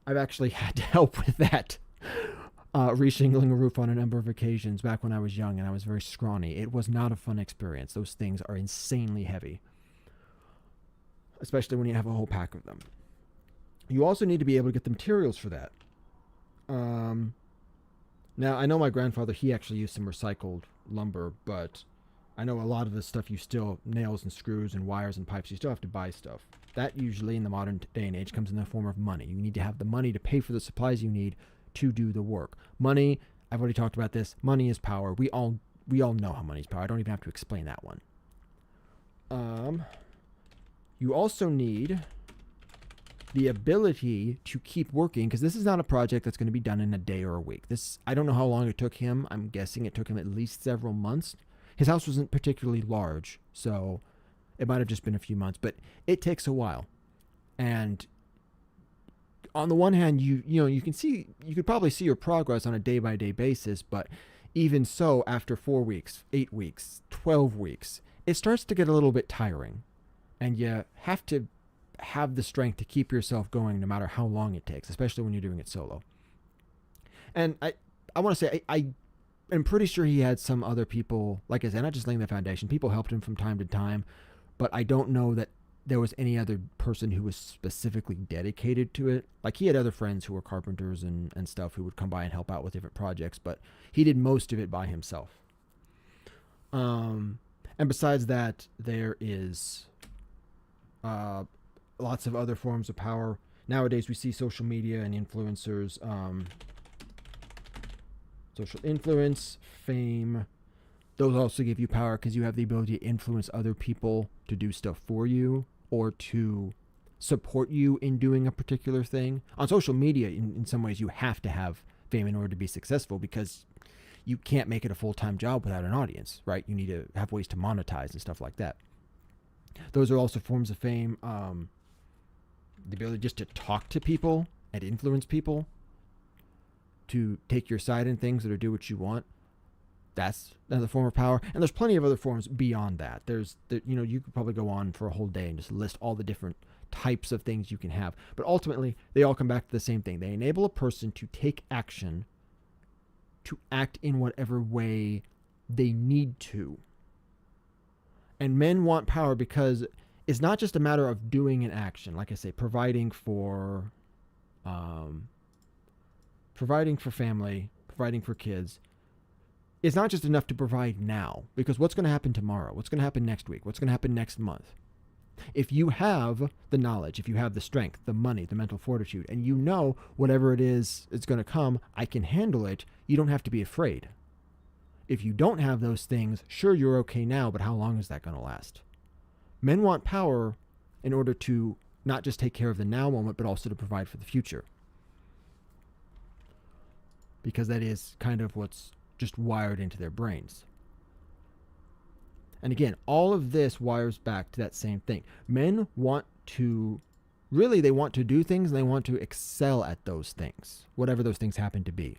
I've actually had to help with that, reshingling a roof on a number of occasions back when I was young and I was very scrawny. It was not a fun experience. Those things are insanely heavy, especially when you have a whole pack of them. You also need to be able to get the materials for that. Now, I know my grandfather, he actually used some recycled lumber, but I know a lot of the stuff nails and screws and wires and pipes, you still have to buy stuff. That usually in the modern day and age comes in the form of money. You need to have the money to pay for the supplies you need to do the work. Money, I've already talked about this, money is power. We all know how money is power. I don't even have to explain that one. You also need the ability to keep working, because this is not a project that's going to be done in a day or a week. I don't know how long it took him. I'm guessing it took him at least several months. His house wasn't particularly large, so it might have just been a few months, but it takes a while. And on the one hand, you could probably see your progress on a day-by-day basis, but even so, after 4 weeks, 8 weeks, 12 weeks, it starts to get a little bit tiring. And you have to have the strength to keep yourself going no matter how long it takes, especially when you're doing it solo. And I want to say, I am pretty sure he had some other people, like I said, not just laying the foundation. People helped him from time to time, but I don't know that there was any other person who was specifically dedicated to it. Like, he had other friends who were carpenters and stuff who would come by and help out with different projects, but he did most of it by himself. And besides that, there is lots of other forms of power. Nowadays, we see social media and influencers. Social influence, fame. Those also give you power because you have the ability to influence other people to do stuff for you or to support you in doing a particular thing. On social media, in some ways, you have to have fame in order to be successful because you can't make it a full-time job without an audience, right? You need to have ways to monetize and stuff like that. Those are also forms of fame. The ability just to talk to people and influence people to take your side in things or to do what you want. That's another form of power. And there's plenty of other forms beyond that. You could probably go on for a whole day and just list all the different types of things you can have. But ultimately, they all come back to the same thing. They enable a person to take action, to act in whatever way they need to. And men want power because it's not just a matter of doing an action. Like I say, providing for family, providing for kids. is not just enough to provide now, because what's going to happen tomorrow? What's going to happen next week? What's going to happen next month? If you have the knowledge, if you have the strength, the money, the mental fortitude, and you know whatever it is it's going to come, I can handle it, you don't have to be afraid. If you don't have those things, sure, you're okay now, but how long is that going to last? Men want power in order to not just take care of the now moment, but also to provide for the future. Because that is kind of what's just wired into their brains. And again, all of this wires back to that same thing. Men want to, really, they want to do things and they want to excel at those things, whatever those things happen to be.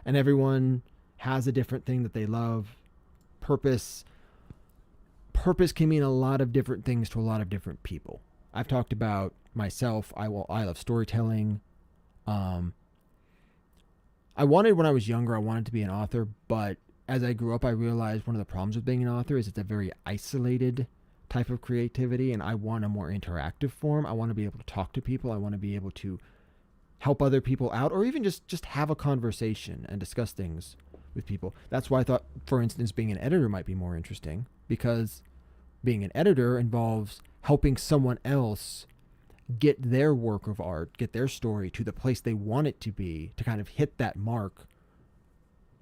And everyone has a different thing that they love. Purpose can mean a lot of different things to a lot of different people. I've talked about myself. I love storytelling. When I was younger, I wanted to be an author, but as I grew up, I realized one of the problems with being an author is it's a very isolated type of creativity, and I want a more interactive form. I want to be able to talk to people. I want to be able to help other people out, or even just have a conversation and discuss things with people. That's why I thought, for instance, being an editor might be more interesting, because being an editor involves helping someone else get their work of art, get their story to the place they want it to be, to kind of hit that mark.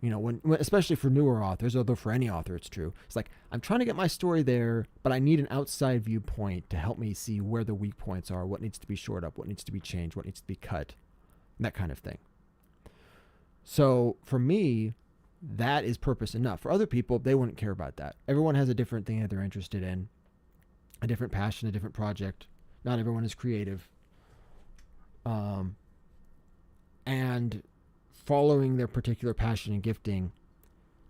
You know, when especially for newer authors, although for any author it's true. It's like, I'm trying to get my story there, but I need an outside viewpoint to help me see where the weak points are, what needs to be shored up, what needs to be changed, what needs to be cut, that kind of thing. So for me, that is purpose enough. For other people, they wouldn't care about that. Everyone has a different thing that they're interested in, a different passion, a different project. Not everyone is creative. And following their particular passion and gifting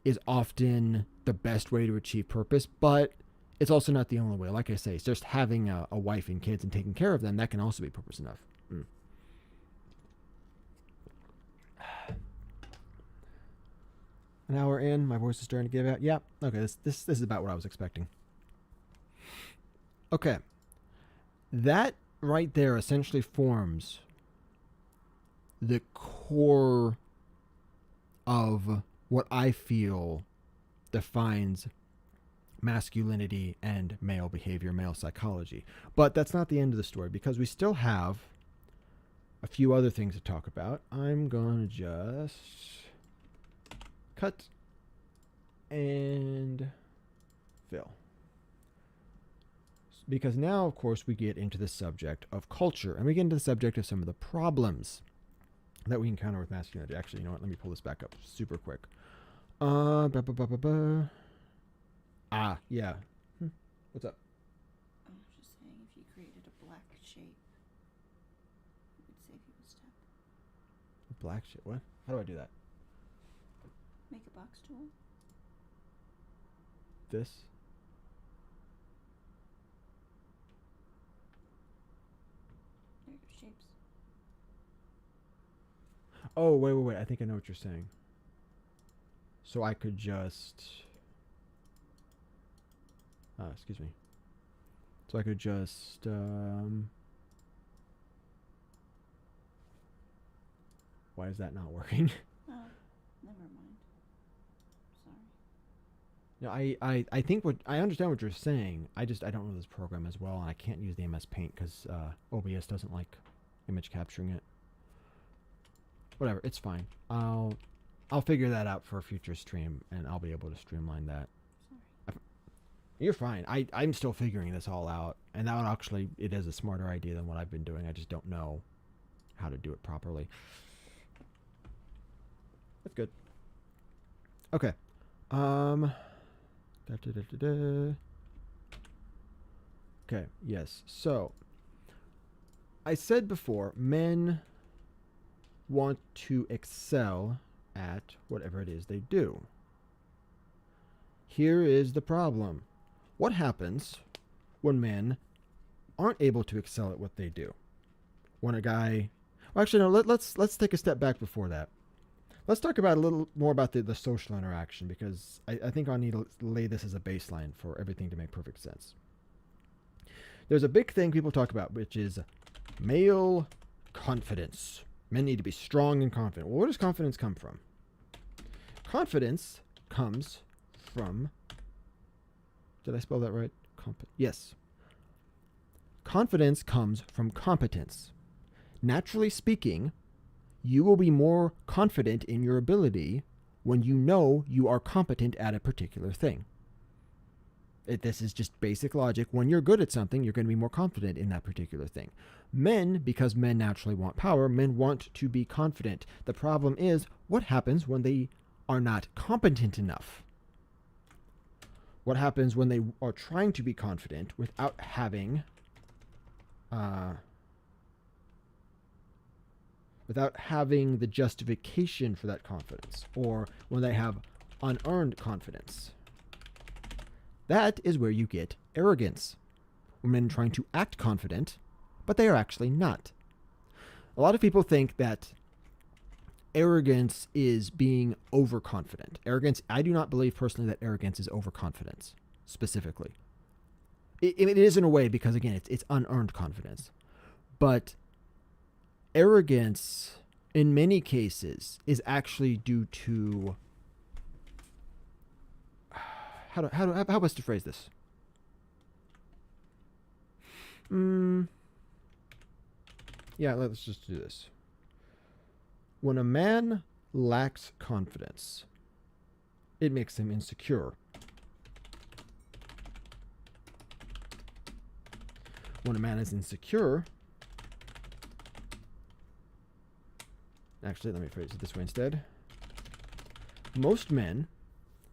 is often the best way to achieve purpose, but it's also not the only way. Like I say, it's just having a wife and kids and taking care of them, that can also be purpose enough. An hour in, my voice is starting to give out. Yeah, okay, this is about what I was expecting. Okay. That right there essentially forms the core of what I feel defines masculinity and male behavior, male psychology. But that's not the end of the story, because we still have a few other things to talk about. I'm going to just cut and fill. Because now, of course, we get into the subject of culture, and we get into the subject of some of the problems that we encounter with masculinity. Actually, you know what? Let me pull this back up super quick. Yeah. What's up? I was just saying, if you created a black shape, it would save you a step. Black shit. What? How do I do that? Make a box tool. This? There are shapes. Oh, wait. I think I know what you're saying. So I could just... excuse me. So I could just... Why is that not working? Oh, never mind. Sorry. No, I think I understand what you're saying. I don't know this program as well, and I can't use the MS Paint because OBS doesn't like image capturing it. Whatever, it's fine. I'll figure that out for a future stream, and I'll be able to streamline that. Sorry. You're fine. I'm still figuring this all out, and that one actually, it is a smarter idea than what I've been doing. I just don't know how to do it properly. That's good. Okay. Okay, yes. So, I said before, men want to excel at whatever it is they do. Here is the problem. What happens when men aren't able to excel at what they do? When a guy... Well, actually, no, let's take a step back before that. Let's talk about a little more about the social interaction, because I think I'll need to lay this as a baseline for everything to make perfect sense. There's a big thing people talk about, which is male confidence. Men need to be strong and confident. Well, where does confidence come from? Confidence comes from... Did I spell that right? Yes. Confidence comes from competence. Naturally speaking, you will be more confident in your ability when you know you are competent at a particular thing. This is just basic logic. When you're good at something, you're going to be more confident in that particular thing. Men, because men naturally want power, men want to be confident. The problem is, what happens when they are not competent enough? What happens when they are trying to be confident without having the justification for that confidence, or when they have unearned confidence? That is where you get arrogance. Women trying to act confident, but they are actually not. A lot of people think that arrogance is being overconfident. Arrogance, I do not believe personally that arrogance is overconfidence, specifically. It is in a way because, again, it's unearned confidence. But arrogance, in many cases, is actually due to... How best to phrase this? Yeah, let's just do this. When a man lacks confidence, it makes him insecure. When a man is insecure... Actually, let me phrase it this way instead. Most men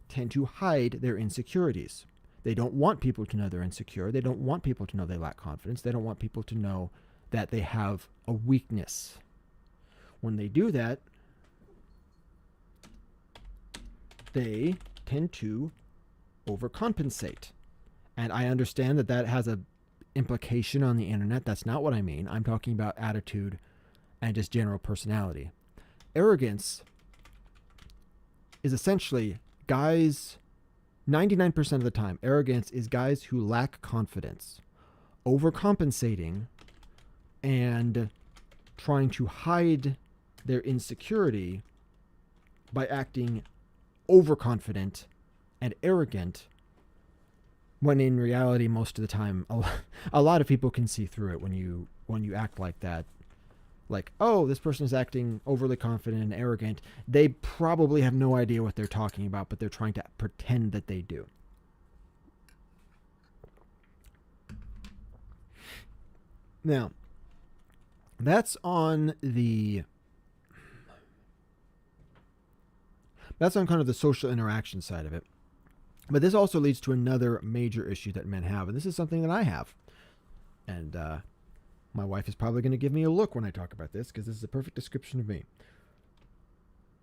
tend to hide their insecurities. They don't want people to know they're insecure. They don't want people to know they lack confidence. They don't want people to know that they have a weakness. When they do that, they tend to overcompensate. And I understand that that has an implication on the internet. That's not what I mean. I'm talking about attitude and just general personality. Arrogance is essentially guys, 99% of the time, arrogance is guys who lack confidence, overcompensating and trying to hide their insecurity by acting overconfident and arrogant, when in reality, most of the time, a lot of people can see through it when you act like that. Like, oh, this person is acting overly confident and arrogant. They probably have no idea what they're talking about, but they're trying to pretend that they do. Now, that's on kind of the social interaction side of it. But this also leads to another major issue that men have, and this is something that I have. And my wife is probably going to give me a look when I talk about this, because this is a perfect description of me.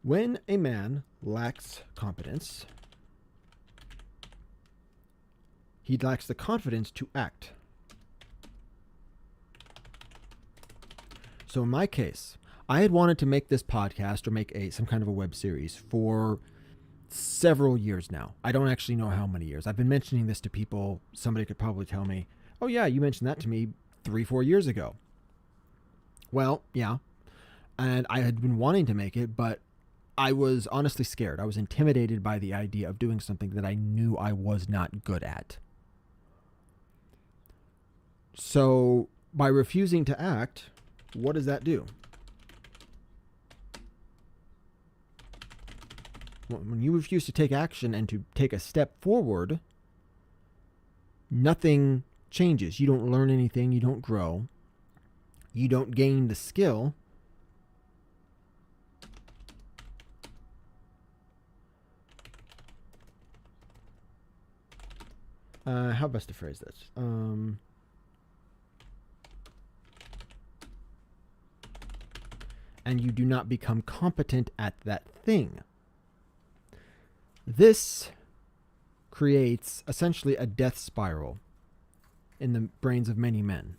When a man lacks competence, he lacks the confidence to act. So in my case, I had wanted to make this podcast or make some kind of a web series for several years now. I don't actually know how many years. I've been mentioning this to people. Somebody could probably tell me, oh yeah, you mentioned that to me 3-4 years ago. Well, yeah. And I had been wanting to make it, but I was honestly scared. I was intimidated by the idea of doing something that I knew I was not good at. So by refusing to act, what does that do? When you refuse to take action and to take a step forward, nothing changes. You don't learn anything. You don't grow. You don't gain the skill. How best to phrase this? And you do not become competent at that thing. This creates essentially a death spiral in the brains of many men.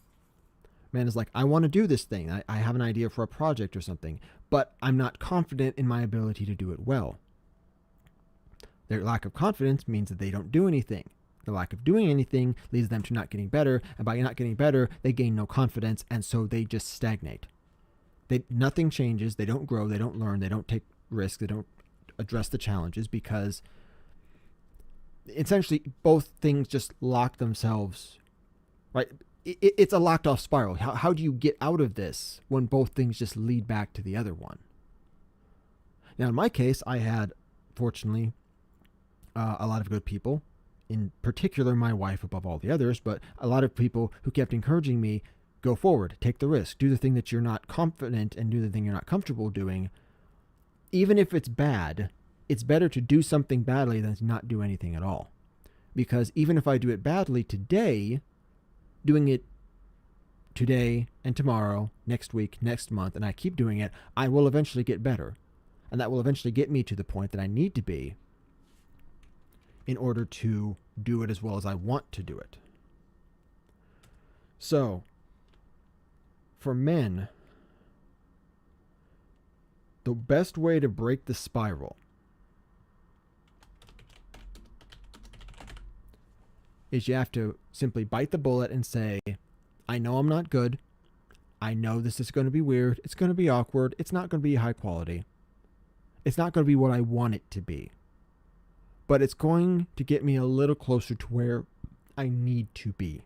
Man is like, I want to do this thing. I have an idea for a project or something, but I'm not confident in my ability to do it well. Their lack of confidence means that they don't do anything. The lack of doing anything leads them to not getting better, and by not getting better, they gain no confidence, and so they just stagnate. Nothing changes. They don't grow. They don't learn. They don't take risks. They don't address the challenges because essentially both things just lock themselves, right? It's a locked off spiral. How do you get out of this when both things just lead back to the other one? Now, in my case, I had, fortunately, a lot of good people, in particular my wife above all the others, but a lot of people who kept encouraging me, go forward, take the risk, do the thing that you're not confident and do the thing you're not comfortable doing. Even if it's bad, it's better to do something badly than to not do anything at all. Because even if I do it badly today, doing it today and tomorrow, next week, next month, and I keep doing it, I will eventually get better. And that will eventually get me to the point that I need to be in order to do it as well as I want to do it. So, for men, the best way to break the spiral is you have to simply bite the bullet and say, I know I'm not good. I know this is going to be weird. It's going to be awkward. It's not going to be high quality. It's not going to be what I want it to be. But it's going to get me a little closer to where I need to be.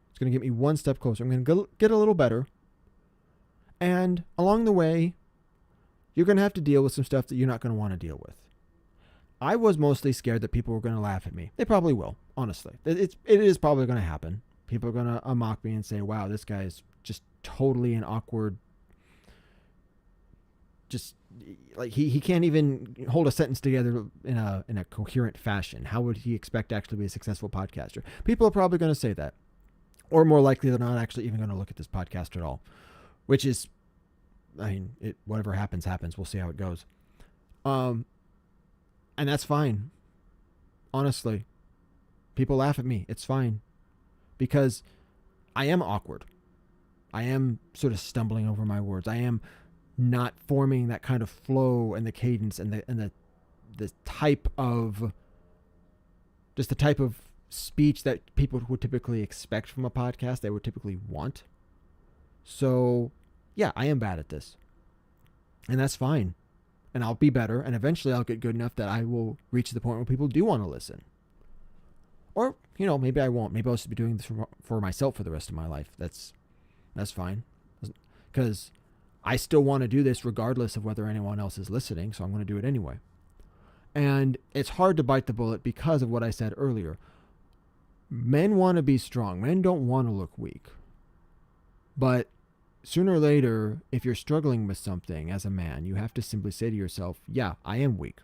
It's going to get me one step closer. I'm going to get a little better. And along the way, you're going to have to deal with some stuff that you're not going to want to deal with. I was mostly scared that people were going to laugh at me. They probably will, honestly. It is probably going to happen. People are going to mock me and say, wow, this guy is just totally an awkward, just like he can't even hold a sentence together in a coherent fashion. How would he expect to actually be a successful podcaster? People are probably going to say that. Or more likely, they're not actually even going to look at this podcast at all. Which is, I mean, whatever happens, happens. We'll see how it goes. And that's fine. Honestly. People laugh at me. It's fine. Because I am awkward. I am sort of stumbling over my words. I am not forming that kind of flow and the cadence and the type of, just the type of speech that people would typically expect from a podcast, they would typically want. So, yeah, I am bad at this. And that's fine. And I'll be better. And eventually I'll get good enough that I will reach the point where people do want to listen. Or, maybe I won't. Maybe I'll just be doing this for myself for the rest of my life. That's fine. Because I still want to do this regardless of whether anyone else is listening. So I'm going to do it anyway. And it's hard to bite the bullet because of what I said earlier. Men want to be strong. Men don't want to look weak. But sooner or later, if you're struggling with something as a man, you have to simply say to yourself, yeah, I am weak.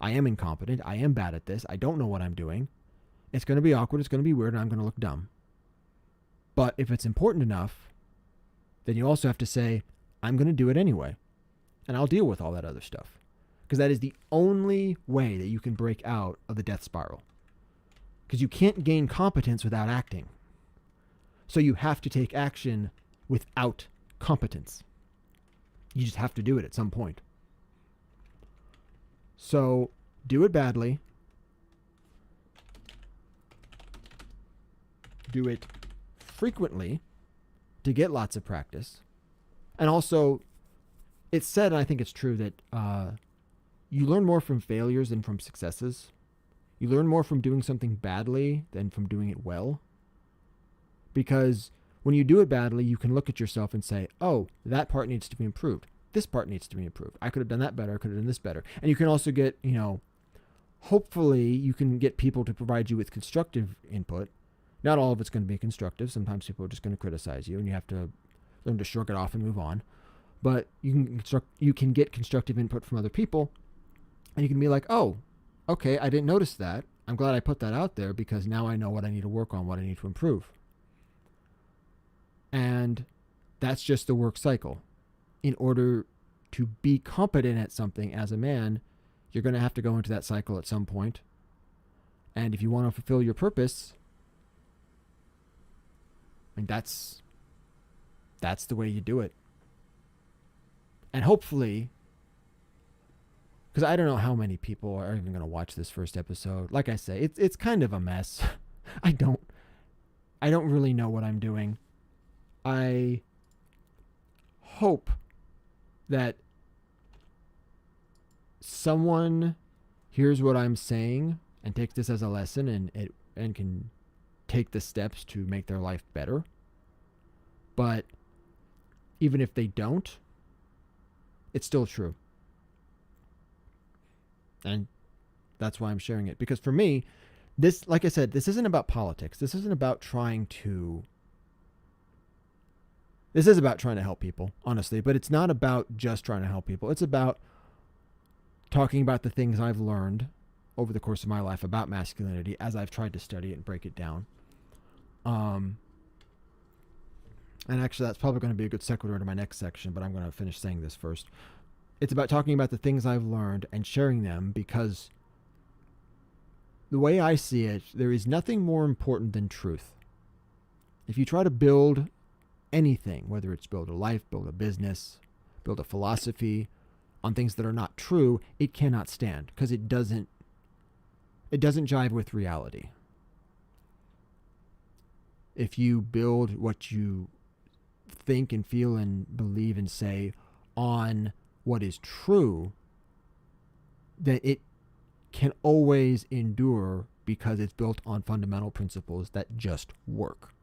I am incompetent. I am bad at this. I don't know what I'm doing. It's going to be awkward. It's going to be weird. And I'm going to look dumb. But if it's important enough, then you also have to say, I'm going to do it anyway. And I'll deal with all that other stuff. Because that is the only way that you can break out of the death spiral. Because you can't gain competence without acting. So you have to take action without competence. You just have to do it at some point. So do it badly. Do it frequently to get lots of practice. And also, it's said, and I think it's true, that you learn more from failures than from successes. You learn more from doing something badly than from doing it well. Because when you do it badly, you can look at yourself and say, oh, that part needs to be improved. This part needs to be improved. I could have done that better. I could have done this better. And you can also get, hopefully you can get people to provide you with constructive input. Not all of it's going to be constructive. Sometimes people are just going to criticize you and you have to learn to shrug it off and move on. But you can get constructive input from other people and you can be like, oh, okay, I didn't notice that. I'm glad I put that out there because now I know what I need to work on, what I need to improve. And that's just the work cycle. In order to be competent at something as a man, you're going to have to go into that cycle at some point. And if you want to fulfill your purpose, I mean, that's the way you do it. And hopefully, because I don't know how many people are even going to watch this first episode. Like I say, it's kind of a mess. I don't really know what I'm doing. I hope that someone here's what I'm saying, and take this as a lesson, and can take the steps to make their life better. But even if they don't, it's still true. And that's why I'm sharing it. Because for me, this, like I said, this isn't about politics. This isn't about trying to... This is about trying to help people, honestly. But it's not about just trying to help people. It's about talking about the things I've learned over the course of my life about masculinity as I've tried to study it and break it down. And actually, that's probably going to be a good sequitur to my next section, but I'm going to finish saying this first. It's about talking about the things I've learned and sharing them, because the way I see it, there is nothing more important than truth. If you try to build anything, whether it's build a life, build a business, build a philosophy on things that are not true, it cannot stand, because it doesn't jive with reality. If you build what you think and feel and believe and say on what is true, then it can always endure, because it's built on fundamental principles that just work.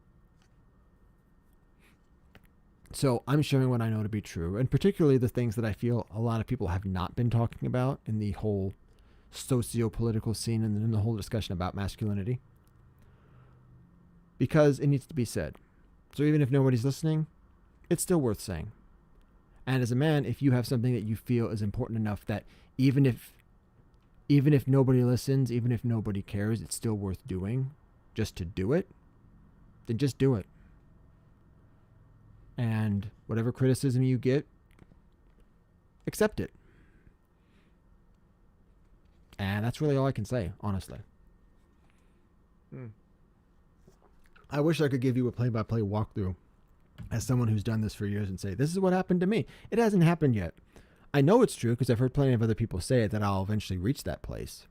So I'm sharing what I know to be true, and particularly the things that I feel a lot of people have not been talking about in the whole socio-political scene and in the whole discussion about masculinity, because it needs to be said. So even if nobody's listening, it's still worth saying. And as a man, if you have something that you feel is important enough that even if nobody listens, even if nobody cares, it's still worth doing just to do it, then just do it. And whatever criticism you get, accept it. And that's really all I can say, honestly. I wish I could give you a play-by-play walkthrough as someone who's done this for years and say, this is what happened to me. It hasn't happened yet. I know it's true because I've heard plenty of other people say it, that I'll eventually reach that place.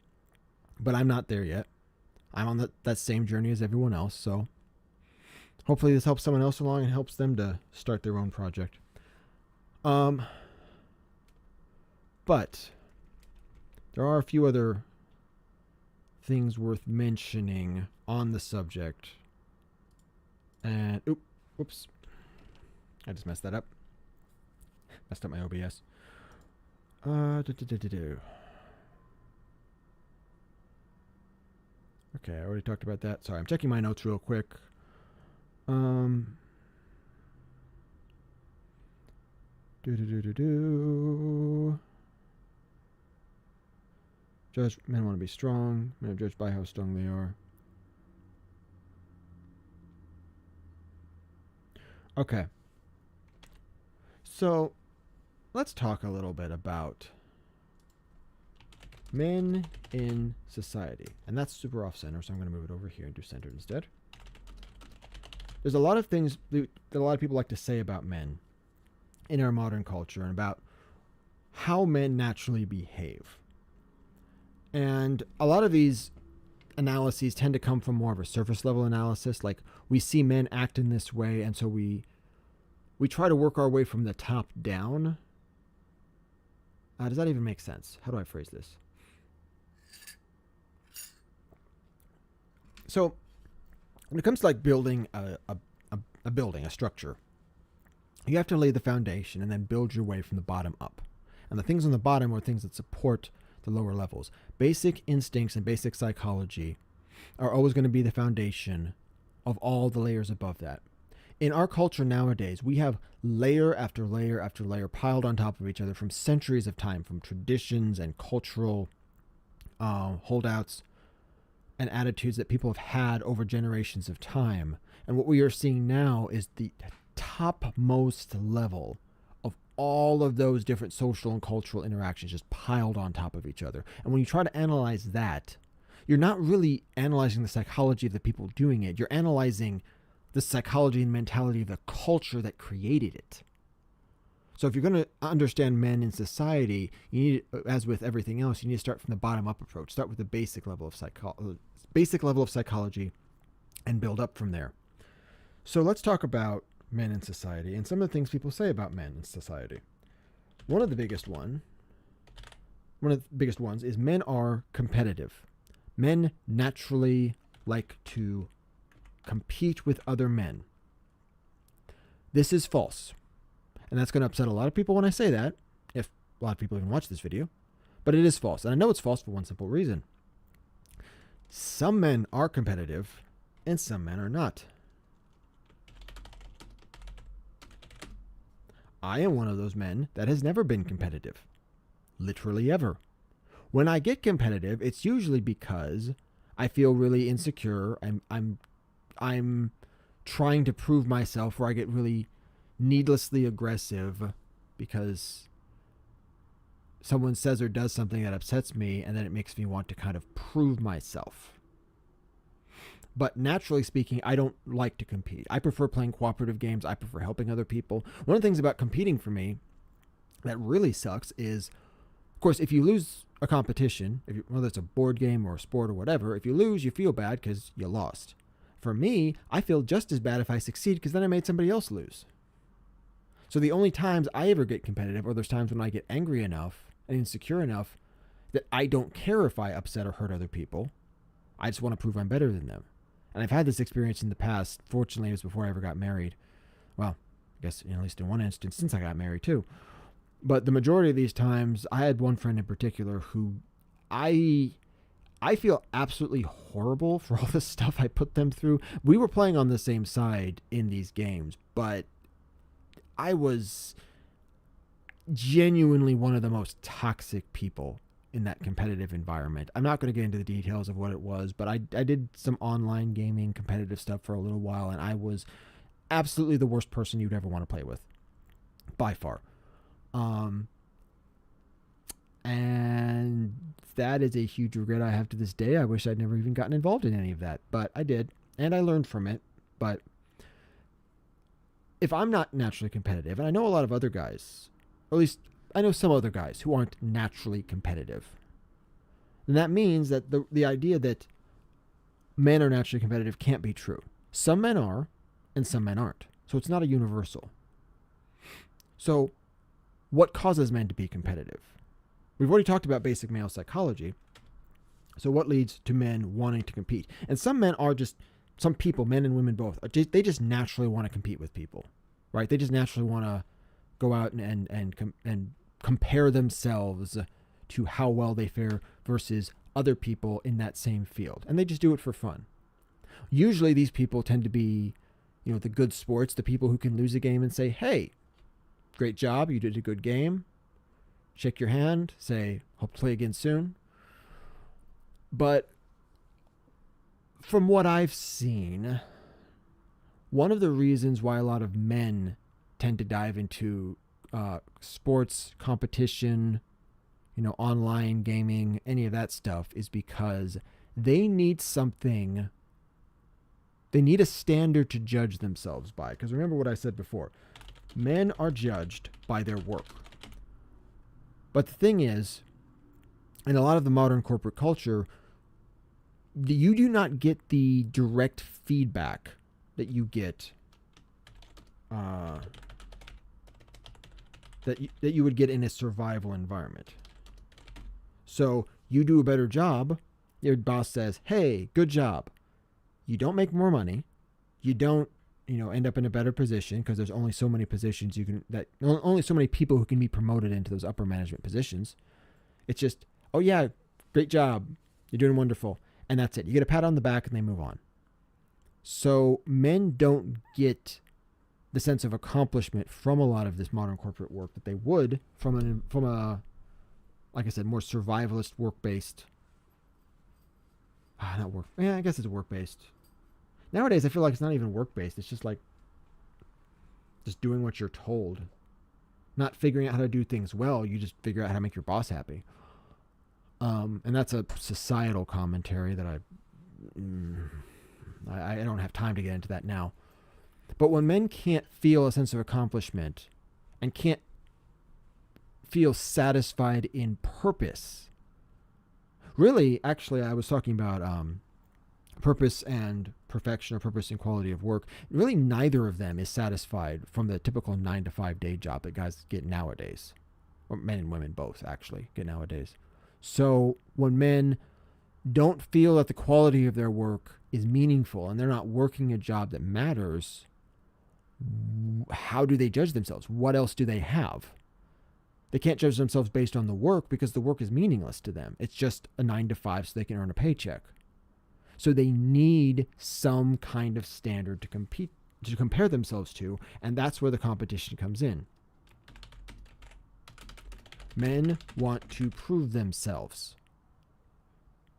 But I'm not there yet. I'm on that same journey as everyone else. So hopefully this helps someone else along and helps them to start their own project. But there are a few other things worth mentioning on the subject. And, oops. I just messed that up. Messed up my OBS. Okay, I already talked about that. Sorry, I'm checking my notes real quick. Judge, men want to be strong. Men are judged by how strong they are. Okay. So, let's talk a little bit about men in society. And that's super off-center, so I'm going to move it over here and do centered instead. There's a lot of things that a lot of people like to say about men in our modern culture and about how men naturally behave. And a lot of these analyses tend to come from more of a surface level analysis. Like, we see men act in this way, and so we try to work our way from the top down. Does that even make sense? How do I phrase this? So, when it comes to like building a building, a structure, you have to lay the foundation and then build your way from the bottom up. And the things on the bottom are things that support the lower levels. Basic instincts and basic psychology are always going to be the foundation of all the layers above that. In our culture nowadays, we have layer after layer after layer piled on top of each other from centuries of time, from traditions and cultural holdouts and attitudes that people have had over generations of time. And what we are seeing now is the topmost level of all of those different social and cultural interactions just piled on top of each other. And when you try to analyze that, you're not really analyzing the psychology of the people doing it. You're analyzing the psychology and mentality of the culture that created it. So if you're going to understand men in society, you need, as with everything else, you need to start from the bottom up approach. Start with the basic level of psychology and build up from there. So let's talk about men in society and some of the things people say about men in society. One of the biggest one one of the biggest ones is men are competitive. Men naturally like to compete with other men. This is false. And that's going to upset a lot of people when I say that, if a lot of people even watch this video. But it is false. And I know it's false for one simple reason. Some men are competitive and some men are not. I am one of those men that has never been competitive. Literally ever. When I get competitive, it's usually because I feel really insecure. I'm trying to prove myself, where I get really needlessly aggressive because someone says or does something that upsets me, and then it makes me want to kind of prove myself. But naturally speaking, I don't like to compete. I prefer playing cooperative games. I prefer helping other people. One of the things about competing for me that really sucks is, of course, if you lose a competition, whether it's a board game or a sport or whatever, if you lose, you feel bad because you lost. For me, I feel just as bad if I succeed because then I made somebody else lose. So the only times I ever get competitive are those times when I get angry enough and insecure enough that I don't care if I upset or hurt other people. I just want to prove I'm better than them. And I've had this experience in the past. Fortunately, it was before I ever got married. Well, I guess at least in one instance since I got married too. But the majority of these times, I had one friend in particular who I feel absolutely horrible for all the stuff I put them through. We were playing on the same side in these games, but I was genuinely one of the most toxic people in that competitive environment. I'm not going to get into the details of what it was, but I did some online gaming competitive stuff for a little while, and I was absolutely the worst person you'd ever want to play with, by far. And that is a huge regret I have to this day. I wish I'd never even gotten involved in any of that, but I did, and I learned from it. But if I'm not naturally competitive, and I know a lot of other guys, or at least I know some other guys who aren't naturally competitive, then that means that the idea that men are naturally competitive can't be true. Some men are, and some men aren't. So it's not a universal. So what causes men to be competitive? We've already talked about basic male psychology. So what leads to men wanting to compete? And some men are just, some people, men and women both, they just naturally want to compete with people, right? They just naturally want to go out and compare themselves to how well they fare versus other people in that same field. And they just do it for fun. Usually these people tend to be, the good sports, the people who can lose a game and say, hey, great job, you did a good game. Shake your hand, say, hope to play again soon. But from what I've seen, one of the reasons why a lot of men tend to dive into sports, competition, online gaming, any of that stuff, is because they need something. They need a standard to judge themselves by. Because remember what I said before. Men are judged by their work. But the thing is, in a lot of the modern corporate culture, you do not get the direct feedback that you get that you would get in a survival environment. So you do a better job, your boss says, hey, good job. You don't make more money. You don't, end up in a better position because there's only so many positions only so many people who can be promoted into those upper management positions. It's just, oh yeah, great job. You're doing wonderful. And that's it. You get a pat on the back and they move on. So men don't get the sense of accomplishment from a lot of this modern corporate work that they would from a, like I said, more survivalist work-based. Not work. Yeah, I guess it's work-based. Nowadays, I feel like it's not even work-based. It's just like just doing what you're told. Not figuring out how to do things well. You just figure out how to make your boss happy. And that's a societal commentary that I don't have time to get into that now. But when men can't feel a sense of accomplishment and can't feel satisfied in purpose, really, actually, I was talking about purpose and perfection, or purpose and quality of work. Really, neither of them is satisfied from the typical 9 to 5 day job that guys get nowadays, or men and women both actually get nowadays. So when men don't feel that the quality of their work is meaningful and they're not working a job that matters, how do they judge themselves? What else do they have? They can't judge themselves based on the work because the work is meaningless to them. It's just a 9 to 5 so they can earn a paycheck. So they need some kind of standard to compare themselves to, and that's where the competition comes in. Men want to prove themselves.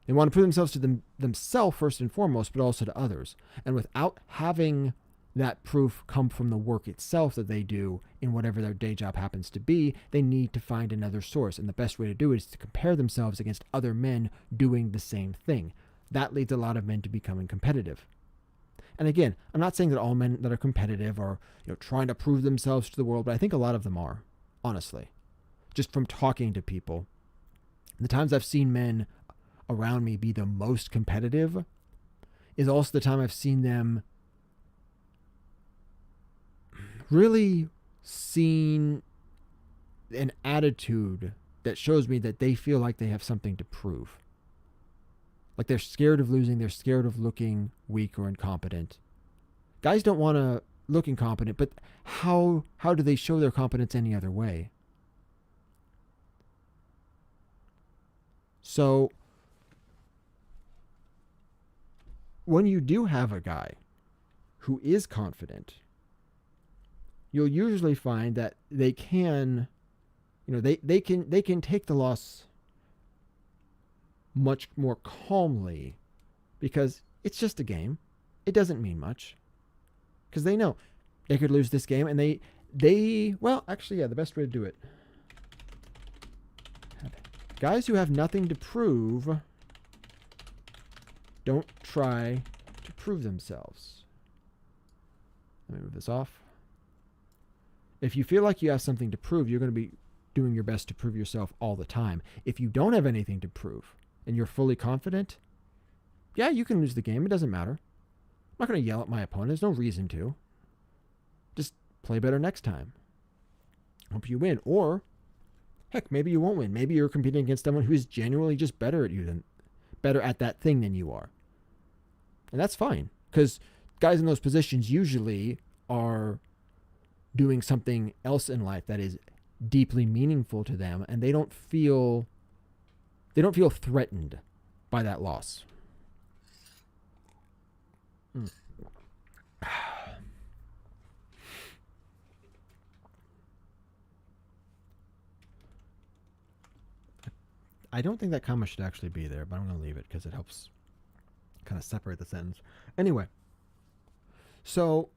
They want to prove themselves to themselves first and foremost, but also to others. And without having that proof come from the work itself that they do in whatever their day job happens to be, they need to find another source. And the best way to do it is to compare themselves against other men doing the same thing. That leads a lot of men to becoming competitive. And again, I'm not saying that all men that are competitive are, trying to prove themselves to the world, but I think a lot of them are, honestly. Just from talking to people. The times I've seen men around me be the most competitive is also the time I've seen them really seen an attitude that shows me that they feel like they have something to prove. Like they're scared of losing, they're scared of looking weak or incompetent. Guys don't want to look incompetent, but how do they show their competence any other way? So when you do have a guy who is confident, you'll usually find that they can, they can take the loss much more calmly because it's just a game. It doesn't mean much because they know they could lose this game, and the best way to do it. Guys who have nothing to prove don't try to prove themselves. Let me move this off. If you feel like you have something to prove, you're going to be doing your best to prove yourself all the time. If you don't have anything to prove and you're fully confident, yeah, you can lose the game. It doesn't matter. I'm not going to yell at my opponent. There's no reason to. Just play better next time. Hope you win. Or, heck, maybe you won't win. Maybe you're competing against someone who is genuinely just better at that thing than you are. And that's fine. Because guys in those positions usually are doing something else in life that is deeply meaningful to them, and they don't feel threatened by that loss. I don't think that comma should actually be there, but I'm going to leave it because it helps kind of separate the sentence. Anyway, so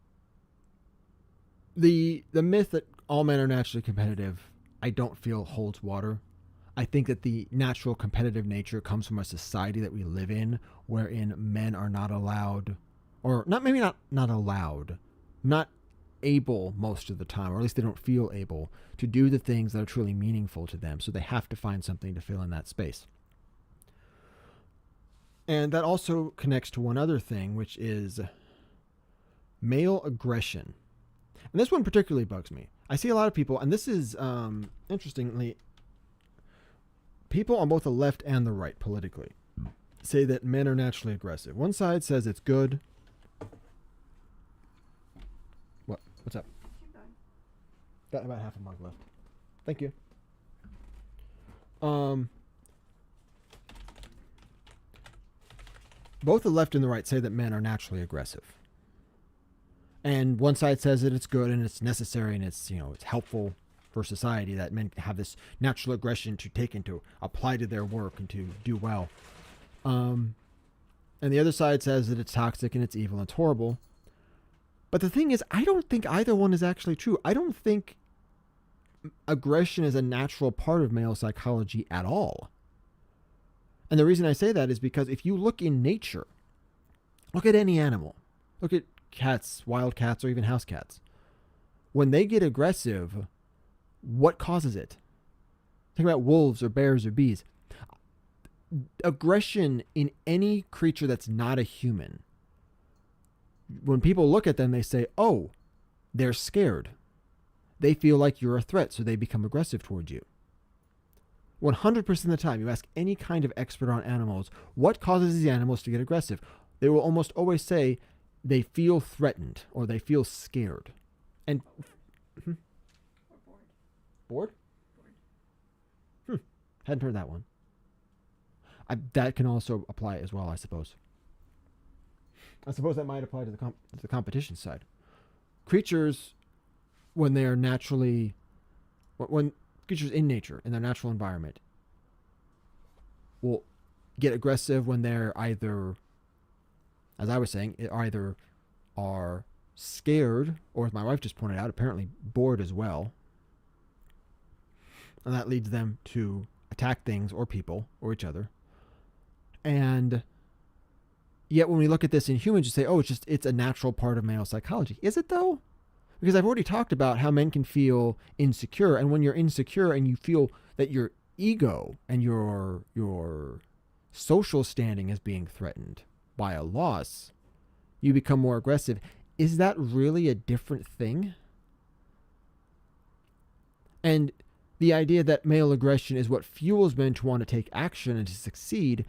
the myth that all men are naturally competitive, I don't feel holds water. I think that the natural competitive nature comes from a society that we live in, wherein men are not allowed, or not allowed, not able most of the time, or at least they don't feel able to do the things that are truly meaningful to them. So they have to find something to fill in that space. And that also connects to one other thing, which is male aggression. And this one particularly bugs me. I see a lot of people, and this is, interestingly, people on both the left and the right politically say that men are naturally aggressive. One side says it's good. What's up? Keep going. Got about half a mug left. Thank you. Both the left and the right say that men are naturally aggressive. And one side says that it's good and it's necessary and it's, it's helpful for society that men have this natural aggression to take and to apply to their work and to do well. And the other side says that it's toxic and it's evil and it's horrible. But the thing is, I don't think either one is actually true. I don't think aggression is a natural part of male psychology at all. And the reason I say that is because if you look in nature, look at any animal, look at cats, wild cats, or even house cats. When they get aggressive, what causes it? Think about wolves or bears or bees. Aggression in any creature that's not a human, when people look at them, they say, oh, they're scared. They feel like you're a threat, so they become aggressive towards you. 100% of the time, you ask any kind of expert on animals, what causes these animals to get aggressive? They will almost always say they feel threatened or they feel scared. And Or bored. bored? Hadn't heard that one. That can also apply as well, I suppose. I suppose that might apply to the competition side. Creatures, when they are naturally, when creatures in nature, in their natural environment, will get aggressive when they're either, as I was saying, either are scared, or as my wife just pointed out, apparently bored as well. And that leads them to attack things or people or each other. And yet when we look at this in humans, you say, oh, it's a natural part of male psychology. Is it though? Because I've already talked about how men can feel insecure. And when you're insecure and you feel that your ego and your social standing is being threatened by a loss, you become more aggressive. Is that really a different thing? And the idea that male aggression is what fuels men to want to take action and to succeed,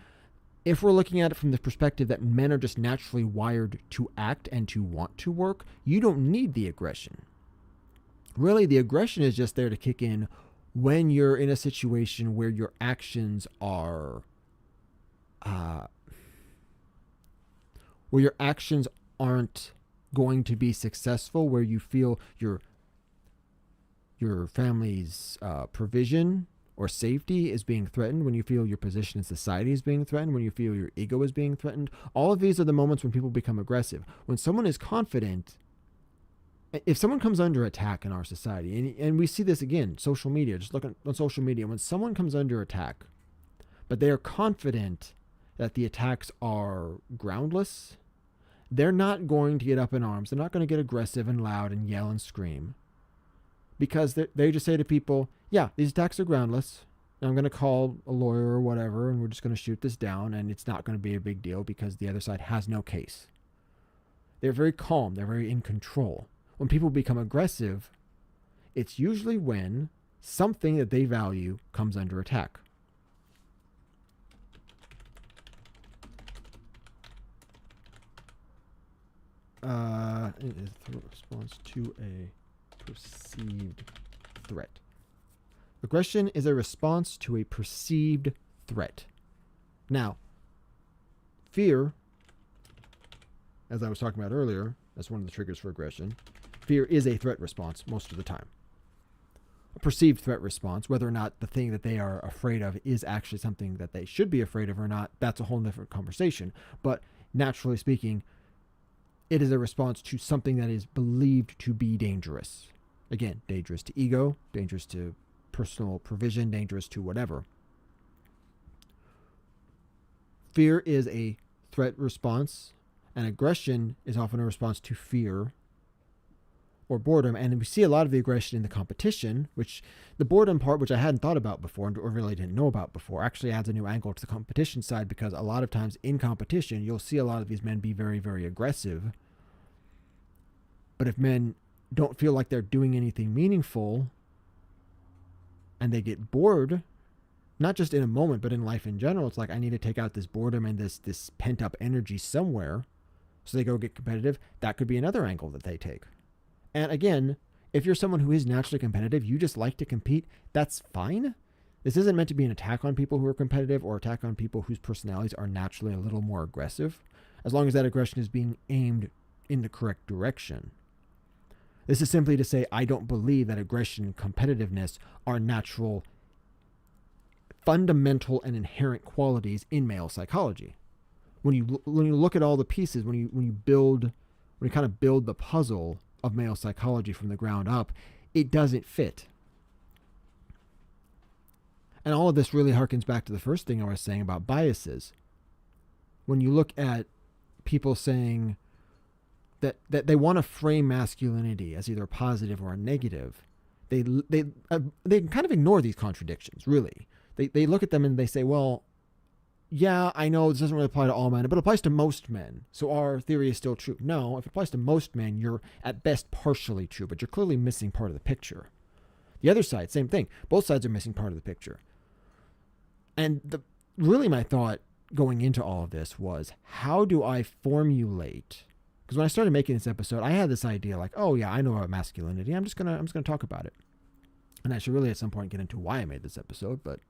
if we're looking at it from the perspective that men are just naturally wired to act and to want to work, you don't need the aggression. Really, the aggression is just there to kick in when you're in a situation where your actions are, where your actions aren't going to be successful, where you feel your family's provision or safety is being threatened, when you feel your position in society is being threatened, when you feel your ego is being threatened. All of these are the moments when people become aggressive. When someone is confident, if someone comes under attack in our society, and we see this again, social media, just look on social media, when someone comes under attack, but they are confident that the attacks are groundless, they're not going to get up in arms. They're not going to get aggressive and loud and yell and scream. Because they just say to people, yeah, these attacks are groundless. And I'm going to call a lawyer or whatever, and we're just going to shoot this down, and it's not going to be a big deal because the other side has no case. They're very calm. They're very in control. When people become aggressive, it's usually when something that they value comes under attack. It is a response to a perceived threat. Aggression is a response to a perceived threat. Now, fear, as I was talking about earlier, that's one of the triggers for aggression. Fear is a threat response most of the time. A perceived threat response, whether or not the thing that they are afraid of is actually something that they should be afraid of or not, that's a whole different conversation. But naturally speaking, it is a response to something that is believed to be dangerous. Again, dangerous to ego, dangerous to personal provision, dangerous to whatever. Fear is a threat response, and aggression is often a response to fear or boredom. And we see a lot of the aggression in the competition, which the boredom part, which I hadn't thought about before or really didn't know about before, actually adds a new angle to the competition side, because a lot of times in competition, you'll see a lot of these men be very, very aggressive. But if men don't feel like they're doing anything meaningful and they get bored, not just in a moment, but in life in general, it's like, I need to take out this boredom and this pent up energy somewhere. So they go get competitive. That could be another angle that they take. And again, if you're someone who is naturally competitive, you just like to compete, that's fine. This isn't meant to be an attack on people who are competitive or attack on people whose personalities are naturally a little more aggressive, as long as that aggression is being aimed in the correct direction. This is simply to say, I don't believe that aggression and competitiveness are natural, fundamental, and inherent qualities in male psychology. When you look at all the pieces, when you kind of build the puzzle of male psychology from the ground up, it doesn't fit. And all of this really harkens back to the first thing I was saying about biases. When you look at people saying that they want to frame masculinity as either a positive or a negative, they kind of ignore these contradictions, really. They look at them and they say, well, yeah, I know this doesn't really apply to all men, but it applies to most men. So our theory is still true. No, if it applies to most men, you're at best partially true, but you're clearly missing part of the picture. The other side, same thing. Both sides are missing part of the picture. And really my thought going into all of this was, how do I formulate? Because when I started making this episode, I had this idea like, oh yeah, I know about masculinity. I'm just gonna talk about it. And I should really at some point get into why I made this episode, but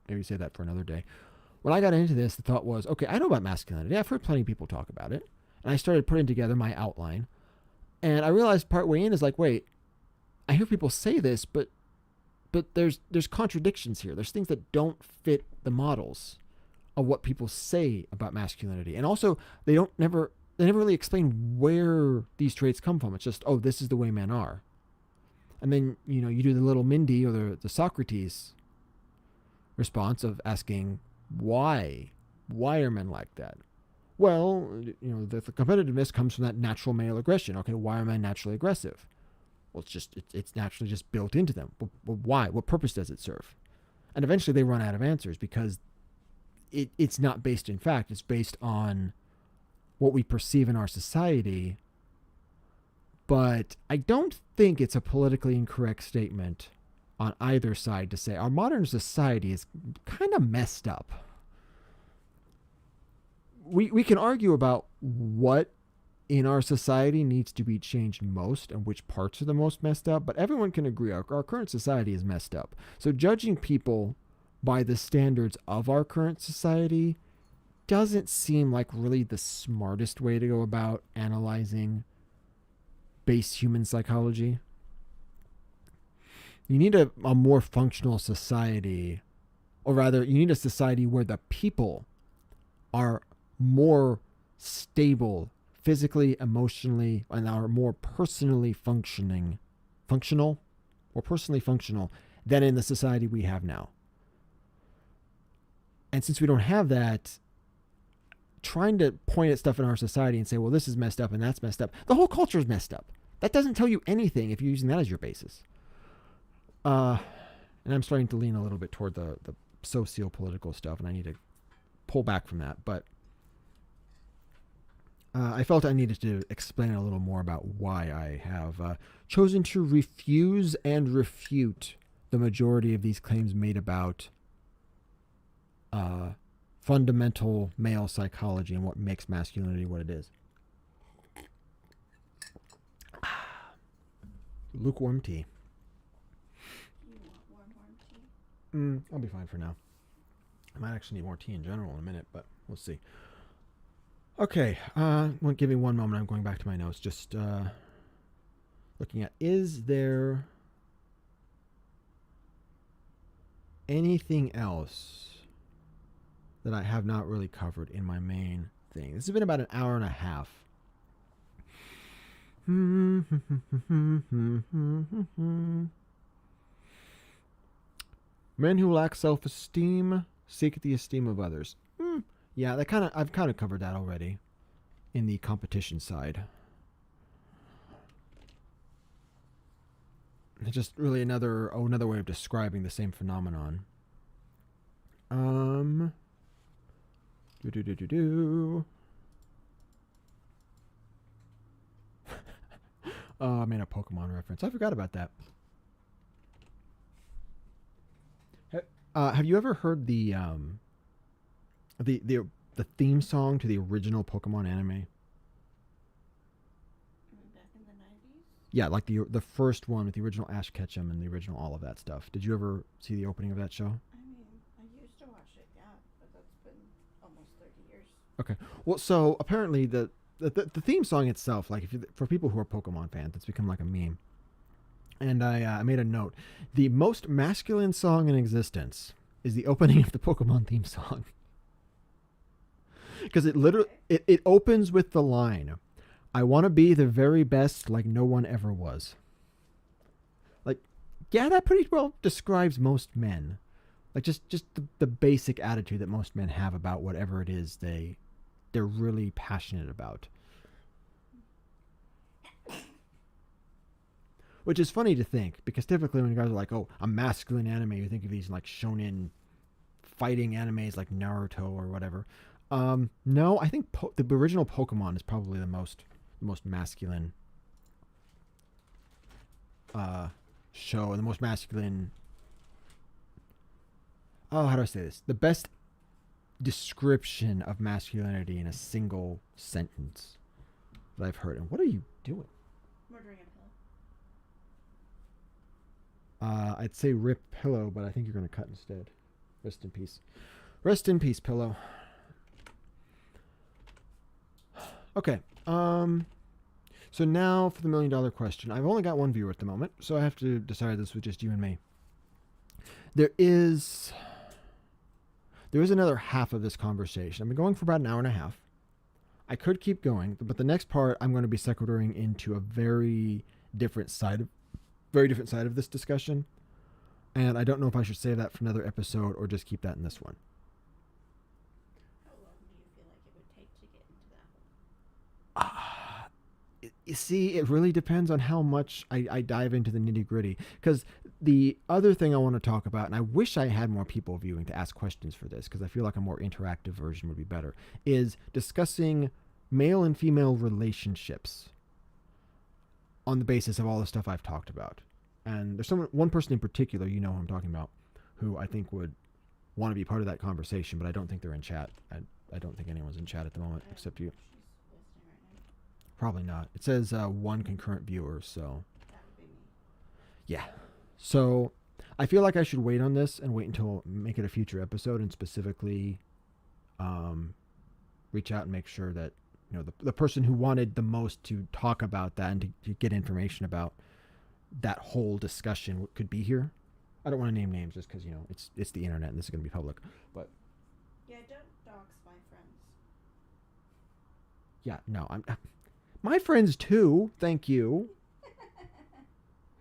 maybe save that for another day. When I got into this, the thought was, okay, I know about masculinity. I've heard plenty of people talk about it. And I started putting together my outline. And I realized partway in is like, wait, I hear people say this, but there's contradictions here. There's things that don't fit the models of what people say about masculinity. And also, they never really explain where these traits come from. It's just, oh, this is the way men are. And then, you do the little Mindy or the Socrates response of asking, why? Why are men like that? Well, the competitiveness comes from that natural male aggression. Okay, why are men naturally aggressive? Well, it's naturally just built into them. Well, why? What purpose does it serve? And eventually they run out of answers because it's not based in fact. It's based on what we perceive in our society. But I don't think it's a politically incorrect statement on either side to say our modern society is kind of messed up. We can argue about what in our society needs to be changed most and which parts are the most messed up, but everyone can agree our current society is messed up. So judging people by the standards of our current society doesn't seem like really the smartest way to go about analyzing base human psychology. You need a more functional society, or rather, you need a society where the people are more stable physically, emotionally, and are more personally functional than in the society we have now. And since we don't have that, trying to point at stuff in our society and say, well, this is messed up and that's messed up, the whole culture is messed up. That doesn't tell you anything if you're using that as your basis. And I'm starting to lean a little bit toward the socio-political stuff, and I need to pull back from that. But I felt I needed to explain a little more about why I have chosen to refuse and refute the majority of these claims made about fundamental male psychology and what makes masculinity what it is. Lukewarm tea. You want warm tea? I'll be fine for now. I might actually need more tea in general in a minute, but we'll see. Okay, give me one moment. I'm going back to my notes. Just looking at, is there anything else that I have not really covered in my main thing? This has been about an hour and a half. Men who lack self-esteem seek the esteem of others. Yeah, I've kind of covered that already in the competition side. It's just really another way of describing the same phenomenon. Oh, I made a Pokemon reference. I forgot about that. Have you ever heard the theme song to the original Pokemon anime? Back in the 90s? Yeah, like the first one with the original Ash Ketchum and the original all of that stuff. Did you ever see the opening of that show? I mean, I used to watch it, yeah, but that's been almost 30 years. Okay. Well, so apparently the theme song itself, like for people who are Pokemon fans, it's become like a meme. And I made a note. The most masculine song in existence is the opening of the Pokemon theme song. Because it literally it opens with the line, "I want to be the very best like no one ever was." Like, yeah, that pretty well describes most men. Like just the basic attitude that most men have about whatever it is they're really passionate about. Which is funny to think, because typically when you guys are like, oh, a masculine anime, you think of these like shonen fighting animes like Naruto or whatever. No, I think the original Pokemon is probably the most masculine show, and the most masculine oh, how do I say this? The best description of masculinity in a single sentence that I've heard. And what are you doing? Murdering a pillow. I'd say rip pillow, but I think you're going to cut instead. Rest in peace. Rest in peace, pillow. Okay. So now for the $1 million question. I've only got one viewer at the moment, so I have to decide this with just you and me. There is another half of this conversation. I've been going for about an hour and a half. I could keep going, but the next part I'm going to be sequiturring into a very different side of this discussion. And I don't know if I should save that for another episode or just keep that in this one. How long do you feel like it would take to get into that one? You see, it really depends on how much I dive into the nitty gritty. Because the other thing I want to talk about, and I wish I had more people viewing to ask questions for this, because I feel like a more interactive version would be better, is discussing male and female relationships on the basis of all the stuff I've talked about. And there's one person in particular, you know who I'm talking about, who I think would want to be part of that conversation, but I don't think they're in chat. I don't think anyone's in chat at the moment except you. She's listening right now. Probably not. It says one concurrent viewer, so That would be me. yeah. So I feel like I should wait on this and wait until make it a future episode and specifically reach out and make sure that, you know, the person who wanted the most to talk about that and to get information about that whole discussion could be here. I don't want to name names just because, you know, it's the internet and this is going to be public. But Yeah, don't dox my friends. yeah, no, I'm my friends too. Thank you.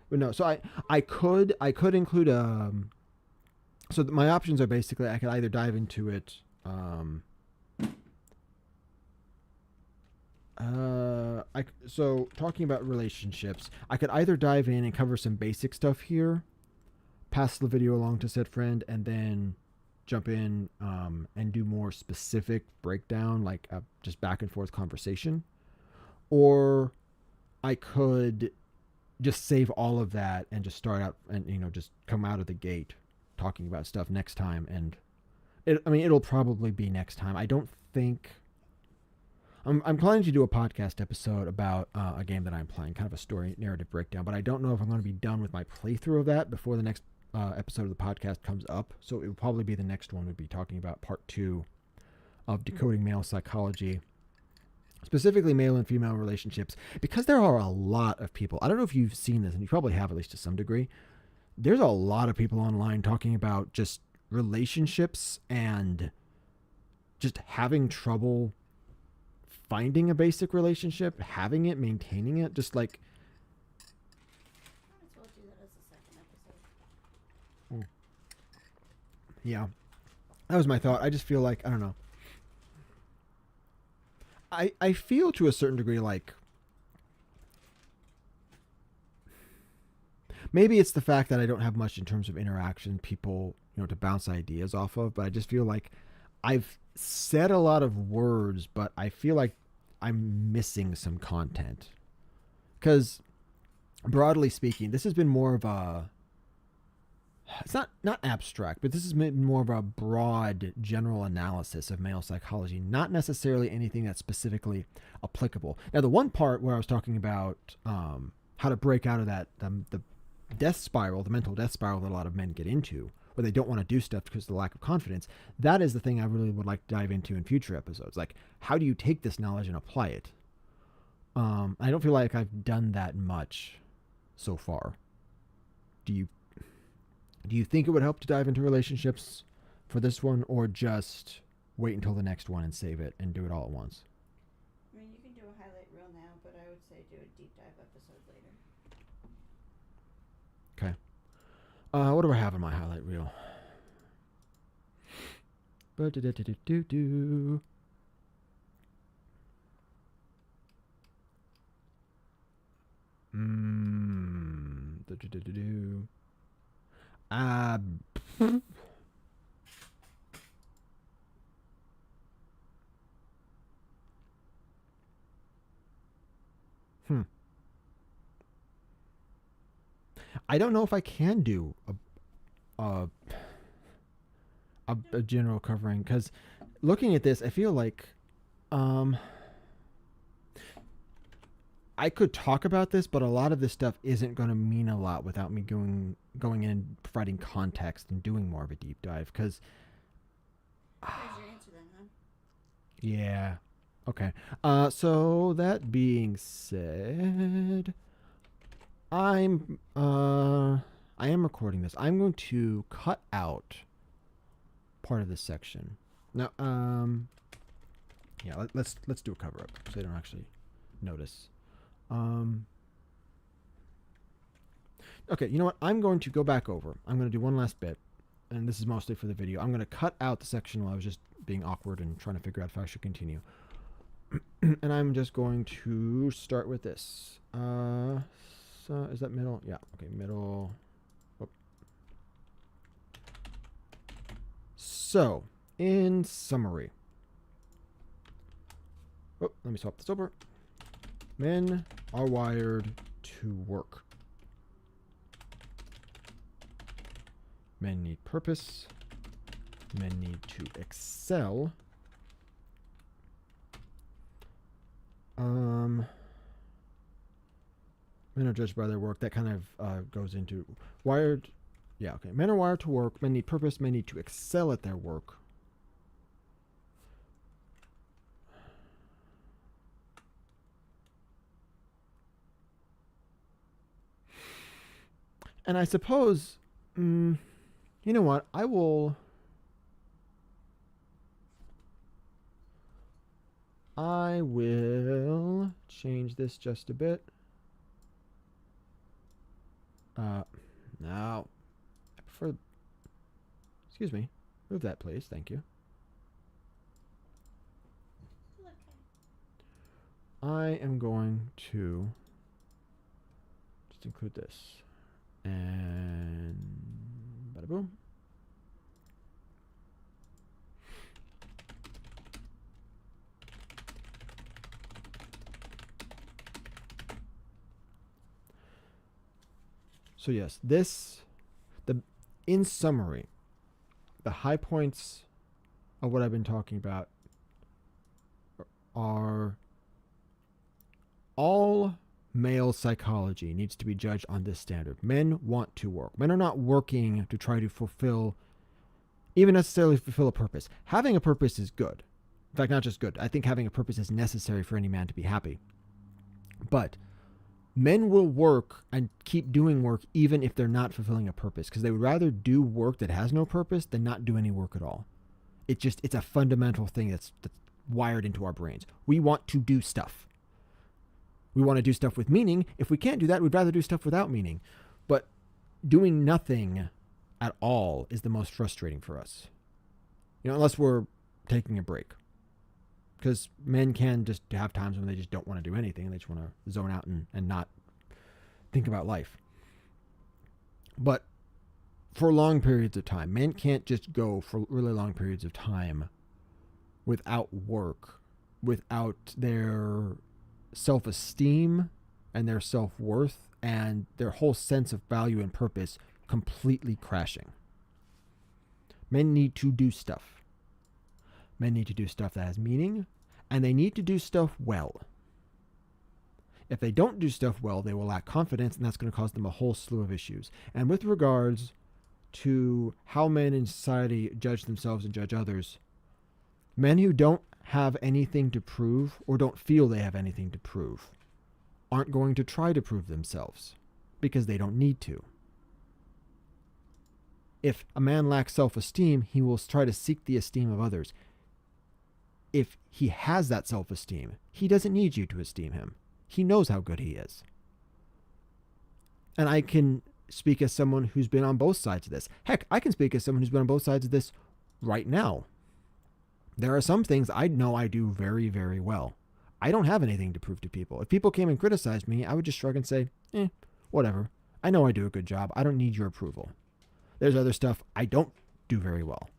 But no, so I could include so my options are basically I could either dive into it so talking about relationships, I could either dive in and cover some basic stuff here, pass the video along to said friend, and then jump in and do more specific breakdown, like just back and forth conversation. Or I could just save all of that and just start out and, you know, just come out of the gate talking about stuff next time. And it'll probably be next time. I don't think I'm planning to do a podcast episode about a game that I'm playing, kind of a story narrative breakdown, but I don't know if I'm going to be done with my playthrough of that before the next episode of the podcast comes up. So it would probably be the next one would be talking about part 2 of Decoding Male Psychology, specifically male and female relationships, because there are a lot of people. I don't know if you've seen this, and you probably have at least to some degree. There's a lot of people online talking about just relationships and just having trouble finding a basic relationship, having it, maintaining it, just like. Might as well do that as a second episode. Yeah, that was my thought. I just feel like, I don't know. I feel to a certain degree like maybe it's the fact that I don't have much in terms of interaction, people, you know, to bounce ideas off of, but I just feel like I've said a lot of words, but I feel like I'm missing some content. Because broadly speaking, this has been more of a, it's not abstract, but this has been more of a broad general analysis of male psychology, not necessarily anything that's specifically applicable. Now, the one part where I was talking about how to break out of that, the death spiral, the mental death spiral that a lot of men get into, where they don't want to do stuff because of the lack of confidence, that is the thing I really would like to dive into in future episodes. Like, how do you take this knowledge and apply it? I don't feel like I've done that much so far. Do you think it would help to dive into relationships for this one, or just wait until the next one and save it and do it all at once? I mean, you can do a highlight reel now, but I would say do a deep dive episode later. Okay. What do I have in my highlight reel? Ba-da-da-da-da-do-do. Da-da-da-da-do. I don't know if I can do a a general covering, because looking at this, I feel like I could talk about this, but a lot of this stuff isn't going to mean a lot without me going in and providing context and doing more of a deep dive. Because There's your answer then, huh? yeah, okay. So that being said, I am recording this. I'm going to cut out part of this section. Now, yeah, let's do a cover up so they don't actually notice. Okay, you know what? I'm going to go back over. I'm going to do one last bit, and this is mostly for the video. I'm going to cut out the section while I was just being awkward and trying to figure out if I should continue. And I'm just going to start with this. So is that middle? Yeah. Okay, middle. Whoop. So, in summary. Oh, let me swap this over. Men are wired to work. Men need purpose. Men need to excel. Men are judged by their work. That kind of goes into wired. Yeah, okay. Men are wired to work. Men need purpose. Men need to excel at their work. And I suppose, you know what? I will change this just a bit. Now, I prefer, excuse me, move that please, thank you. Okay. I am going to just include this. And bada boom. So yes, in summary, the high points of what I've been talking about are all male psychology needs to be judged on this standard. Men want to work. Men are not working to try to fulfill, even necessarily fulfill a purpose. Having a purpose is good. In fact, not just good. I think having a purpose is necessary for any man to be happy. But men will work and keep doing work even if they're not fulfilling a purpose, because they would rather do work that has no purpose than not do any work at all. It's a fundamental thing that's wired into our brains. We want to do stuff. We want to do stuff with meaning. If we can't do that, we'd rather do stuff without meaning. But doing nothing at all is the most frustrating for us. Unless we're taking a break. Because men can just have times when they just don't want to do anything. They just want to zone out and not think about life. But for long periods of time, men can't just go for really long periods of time without work, without their self-esteem and their self-worth and their whole sense of value and purpose completely crashing. Men need to do stuff. Men need to do stuff that has meaning, and they need to do stuff well. If they don't do stuff well, they will lack confidence, and that's going to cause them a whole slew of issues. And with regards to how men in society judge themselves and judge others, men who don't have anything to prove or don't feel they have anything to prove aren't going to try to prove themselves because they don't need to. If a man lacks self-esteem, he will try to seek the esteem of others. If he has that self-esteem, he doesn't need you to esteem him. He knows how good he is. And I can speak as someone who's been on both sides of this. Heck, I can speak as someone who's been on both sides of this right now. There are some things I know I do very, very well. I don't have anything to prove to people. If people came and criticized me, I would just shrug and say, whatever. I know I do a good job. I don't need your approval. There's other stuff I don't do very well.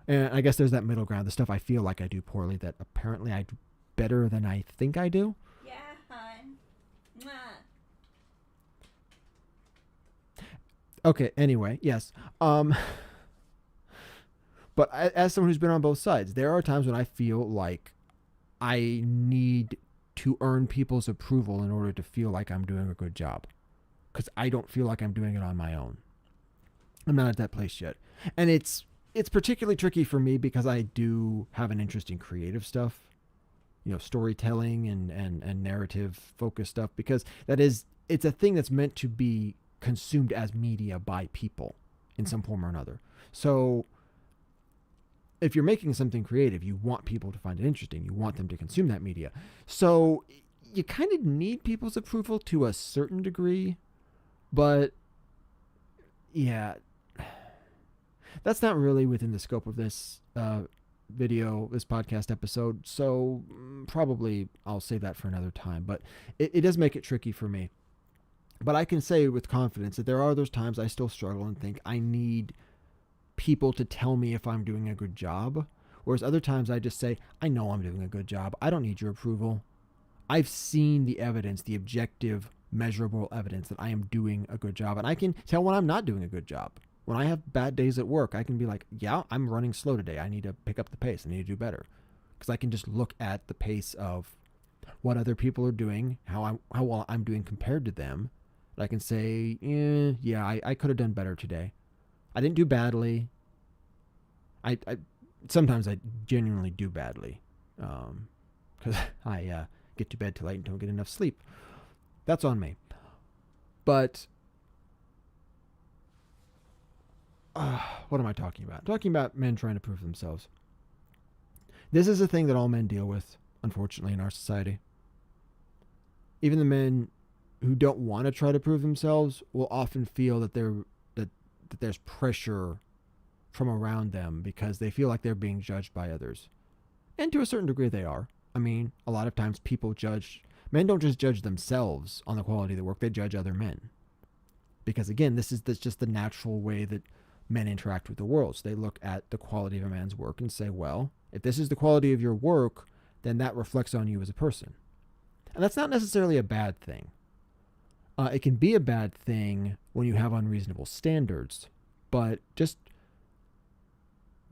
And I guess there's that middle ground, the stuff I feel like I do poorly that apparently I do better than I think I do. Yeah, hon. Mwah. Okay, anyway, yes. But as someone who's been on both sides, there are times when I feel like I need to earn people's approval in order to feel like I'm doing a good job, because I don't feel like I'm doing it on my own. I'm not at that place yet. And it's particularly tricky for me because I do have an interest in creative stuff, storytelling and narrative focused stuff, because it's a thing that's meant to be consumed as media by people in some form or another. So if you're making something creative, you want people to find it interesting. You want them to consume that media. So you kind of need people's approval to a certain degree, but yeah, that's not really within the scope of this this podcast episode. So probably I'll save that for another time, but it does make it tricky for me. But I can say with confidence that there are those times I still struggle and think I need people to tell me if I'm doing a good job. Whereas other times I just say, I know I'm doing a good job. I don't need your approval. I've seen the evidence, the objective, measurable evidence that I am doing a good job. And I can tell when I'm not doing a good job. When I have bad days at work, I can be like, yeah, I'm running slow today. I need to pick up the pace. I need to do better. Because I can just look at the pace of what other people are doing, how well I'm doing compared to them. And I can say, I could have done better today. I didn't do badly. I sometimes I genuinely do badly, because I get to bed too late and don't get enough sleep. That's on me. But what am I talking about? I'm talking about men trying to prove themselves. This is a thing that all men deal with, unfortunately, in our society. Even the men who don't want to try to prove themselves will often feel that there's pressure from around them because they feel like they're being judged by others. And to a certain degree they are. I mean, a lot of times men don't just judge themselves on the quality of their work, they judge other men. Because again, that's just the natural way that men interact with the world. So they look at the quality of a man's work and say, well, if this is the quality of your work, then that reflects on you as a person. And that's not necessarily a bad thing. It can be a bad thing when you have unreasonable standards, but just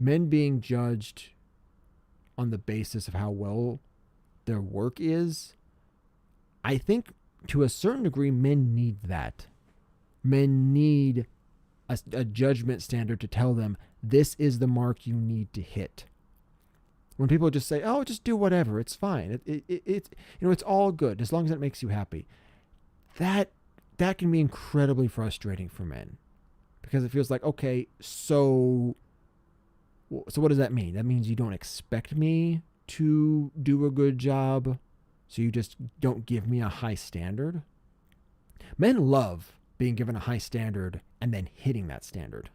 men being judged on the basis of how well their work is, I think to a certain degree men need that. Men need a judgment standard to tell them this is the mark you need to hit. When people just say, oh, just do whatever, it's fine. It's all good as long as it makes you happy. That can be incredibly frustrating for men, because it feels like, okay, so what does that mean? That means you don't expect me to do a good job, so you just don't give me a high standard? Men love being given a high standard and then hitting that standard.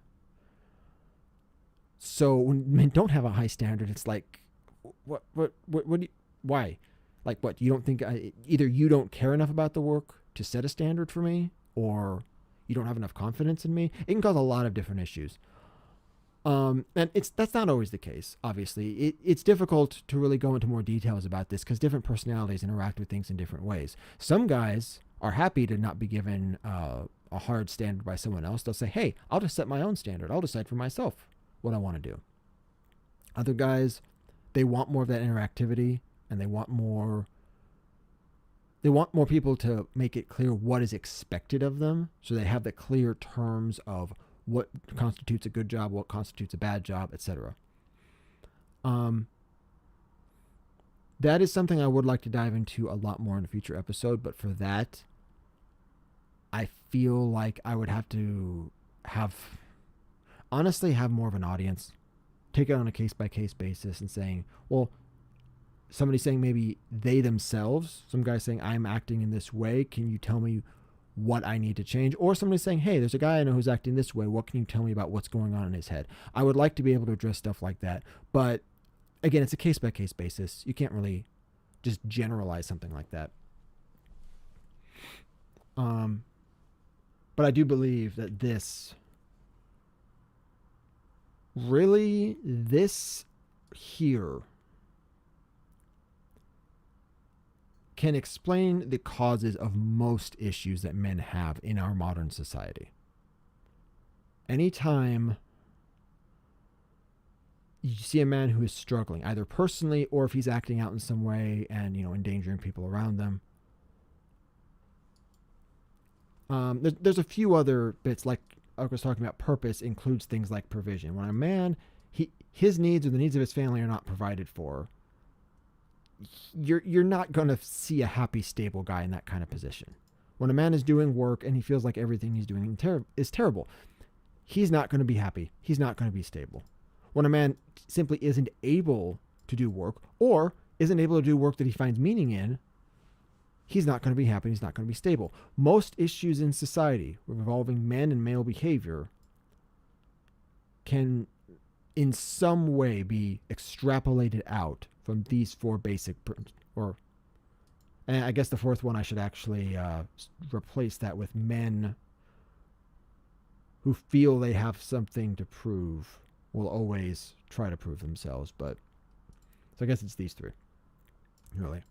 So when men don't have a high standard, it's like, what why? Like, what, you don't think either you don't care enough about the work to set a standard for me, or you don't have enough confidence in me? It can cause a lot of different issues. And that's not always the case, obviously. It's difficult to really go into more details about this because different personalities interact with things in different ways. Some guys are happy to not be given a hard standard by someone else. They'll say, hey, I'll just set my own standard. I'll decide for myself what I want to do. Other guys, they want more of that interactivity, and they want more people to make it clear what is expected of them, so they have the clear terms of what constitutes a good job, what constitutes a bad job, etc. That is something I would like to dive into a lot more in a future episode, but for that, I feel like I would have to have more of an audience, take it on a case-by-case basis and saying, well, somebody saying maybe they themselves, some guy saying, I'm acting in this way, can you tell me what I need to change? Or somebody saying, hey, there's a guy I know who's acting this way, what can you tell me about what's going on in his head? I would like to be able to address stuff like that, but again, it's a case-by-case basis. You can't really just generalize something like that. But I do believe that this here can explain the causes of most issues that men have in our modern society. Anytime you see a man who is struggling, either personally or if he's acting out in some way and, endangering people around them. There's a few other bits, like I was talking about. Purpose includes things like provision. When a man, his needs or the needs of his family are not provided for, you're not going to see a happy, stable guy in that kind of position. When a man is doing work and he feels like everything he's doing is terrible, he's not going to be happy. He's not going to be stable. When a man simply isn't able to do work or isn't able to do work that he finds meaning in, he's not going to be happy. He's not going to be stable. Most issues in society involving men and male behavior can in some way be extrapolated out from these four basic, and I guess the fourth one I should actually replace that with men who feel they have something to prove will always try to prove themselves. But so I guess it's these three, really.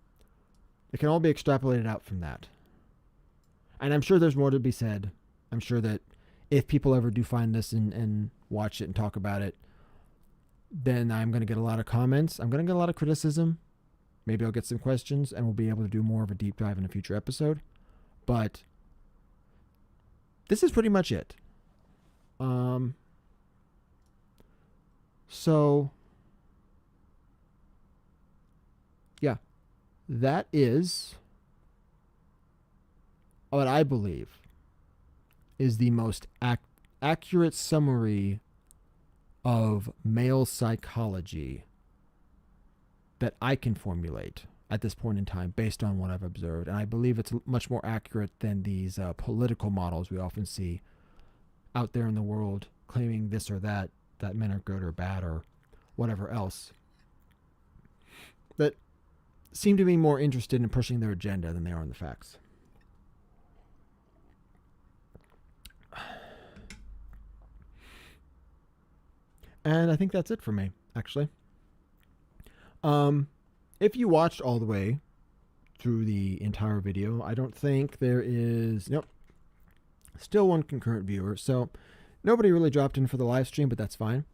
It can all be extrapolated out from that. And I'm sure there's more to be said. I'm sure that if people ever do find this and watch it and talk about it, then I'm going to get a lot of comments. I'm going to get a lot of criticism. Maybe I'll get some questions and we'll be able to do more of a deep dive in a future episode. But this is pretty much it. So yeah, that is what I believe is the most accurate summary of male psychology that I can formulate at this point in time based on what I've observed. And I believe it's much more accurate than these political models we often see out there in the world claiming this or that men are good or bad or whatever else, that seem to be more interested in pushing their agenda than they are in the facts. And I think that's it for me, actually. If you watched all the way through the entire video, I don't think there is... Nope. Still one concurrent viewer. So nobody really dropped in for the live stream, but that's fine.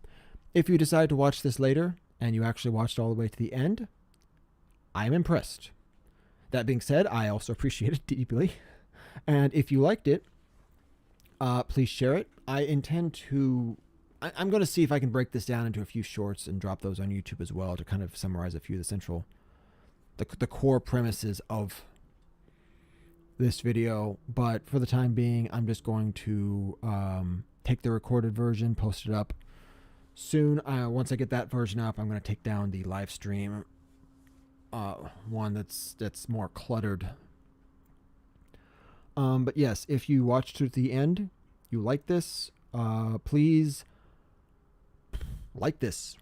If you decide to watch this later and you actually watched all the way to the end, I'm impressed. That being said, I also appreciate it deeply. And if you liked it, please share it. I intend to... I'm going to see if I can break this down into a few shorts and drop those on YouTube as well to kind of summarize a few of the central, the core premises of this video. But for the time being, I'm just going to take the recorded version, post it up soon. Once I get that version up, I'm going to take down the live stream one that's more cluttered. But yes, if you watched to the end, you like this, please like this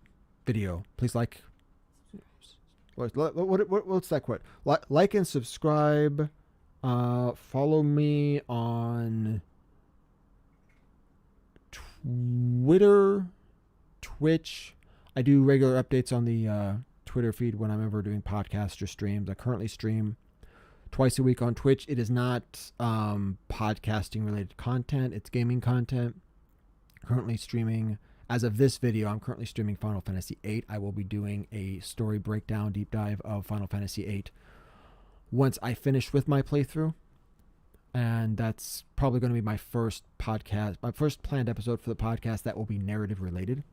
video. Please like. What's that quote? Like and subscribe. Follow me on Twitter, Twitch. I do regular updates on the Twitter feed when I'm ever doing podcasts or streams. I currently stream twice a week on Twitch. It is not podcasting related content. It's gaming content. Currently streaming, as of this video, I'm currently streaming Final Fantasy VIII. I will be doing a story breakdown, deep dive of Final Fantasy VIII once I finish with my playthrough. And that's probably going to be my first podcast, my first planned episode for the podcast that will be narrative related.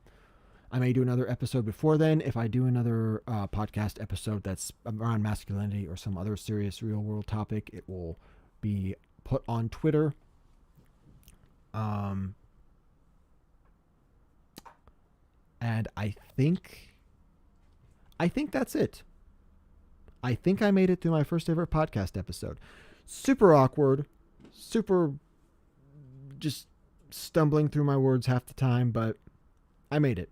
I may do another episode before then. If I do another podcast episode that's around masculinity or some other serious real world topic, it will be put on Twitter. And I think that's it. I think I made it through my first ever podcast episode. Super awkward, super just stumbling through my words half the time, but I made it.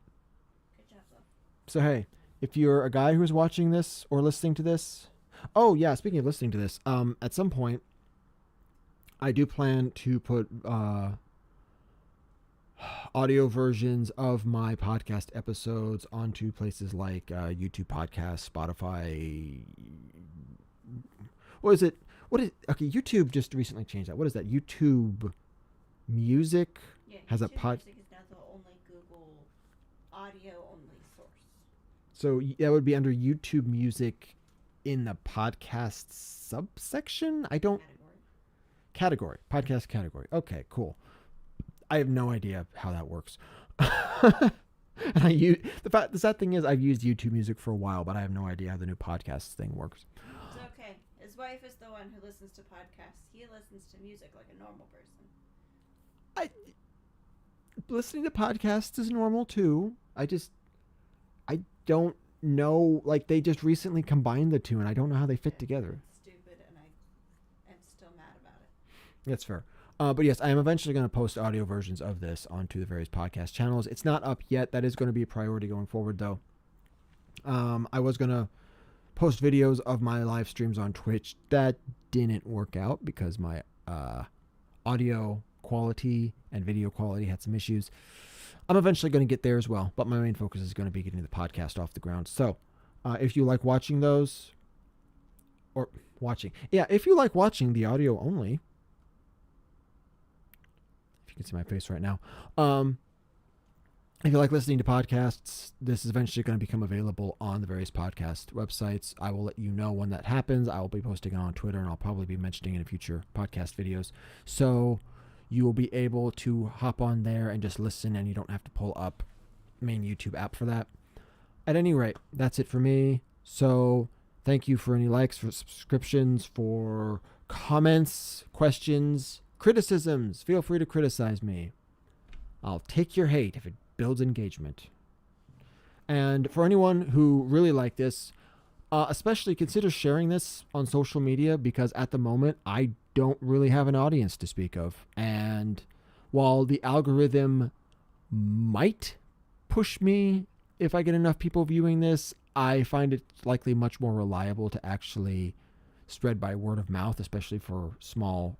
Good job, though. So hey, if you're a guy who's watching this or listening to this, oh yeah, speaking of listening to this, at some point I do plan to put audio versions of my podcast episodes onto places like YouTube Podcasts, Spotify. Okay, YouTube just recently changed that. What is that? YouTube Music Yeah, has YouTube a pod. Music is now the only Google audio only source. So that would be under YouTube Music in the podcast subsection. I don't category podcast category. Okay, cool. I have no idea how that works. And the sad thing is I've used YouTube Music for a while, but I have no idea how the new podcast thing works. It's okay. His wife is the one who listens to podcasts. He listens to music like a normal person. Listening to podcasts is normal too. I don't know. Like, they just recently combined the two, and I don't know how they fit together. It's stupid, and I'm still mad about it. That's fair. But yes, I am eventually going to post audio versions of this onto the various podcast channels. It's not up yet. That is going to be a priority going forward, though. I was going to post videos of my live streams on Twitch. That didn't work out because my audio quality and video quality had some issues. I'm eventually going to get there as well, but my main focus is going to be getting the podcast off the ground. So if you like watching those, if you like watching the audio only, you can see my face right now. If you like listening to podcasts, this is eventually going to become available on the various podcast websites. I will let you know when that happens. I will be posting it on Twitter, and I'll probably be mentioning it in future podcast videos. So you will be able to hop on there and just listen, and you don't have to pull up main YouTube app for that. At any rate, that's it for me. So thank you for any likes, for subscriptions, for comments, questions, criticisms. Feel free to criticize me. I'll take your hate if it builds engagement. And for anyone who really liked this, especially consider sharing this on social media, because at the moment I don't really have an audience to speak of. And while the algorithm might push me if I get enough people viewing this, I find it likely much more reliable to actually spread by word of mouth, especially for small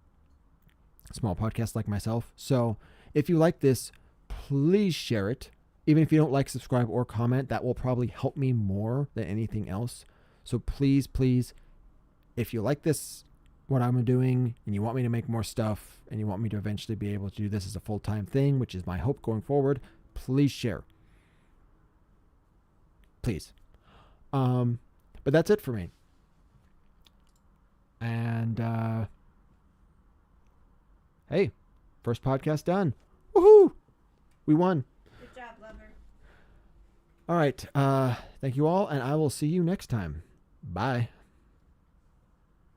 podcasts like myself. So if you like this, please share it. Even if you don't like, subscribe, or comment, that will probably help me more than anything else. So please, if you like this, what I'm doing, and you want me to make more stuff, and you want me to eventually be able to do this as a full-time thing, which is my hope going forward, please share. Please. But that's it for me. And hey, first podcast done. Woohoo! We won. Good job, lover. All right. Thank you all, and I will see you next time. Bye.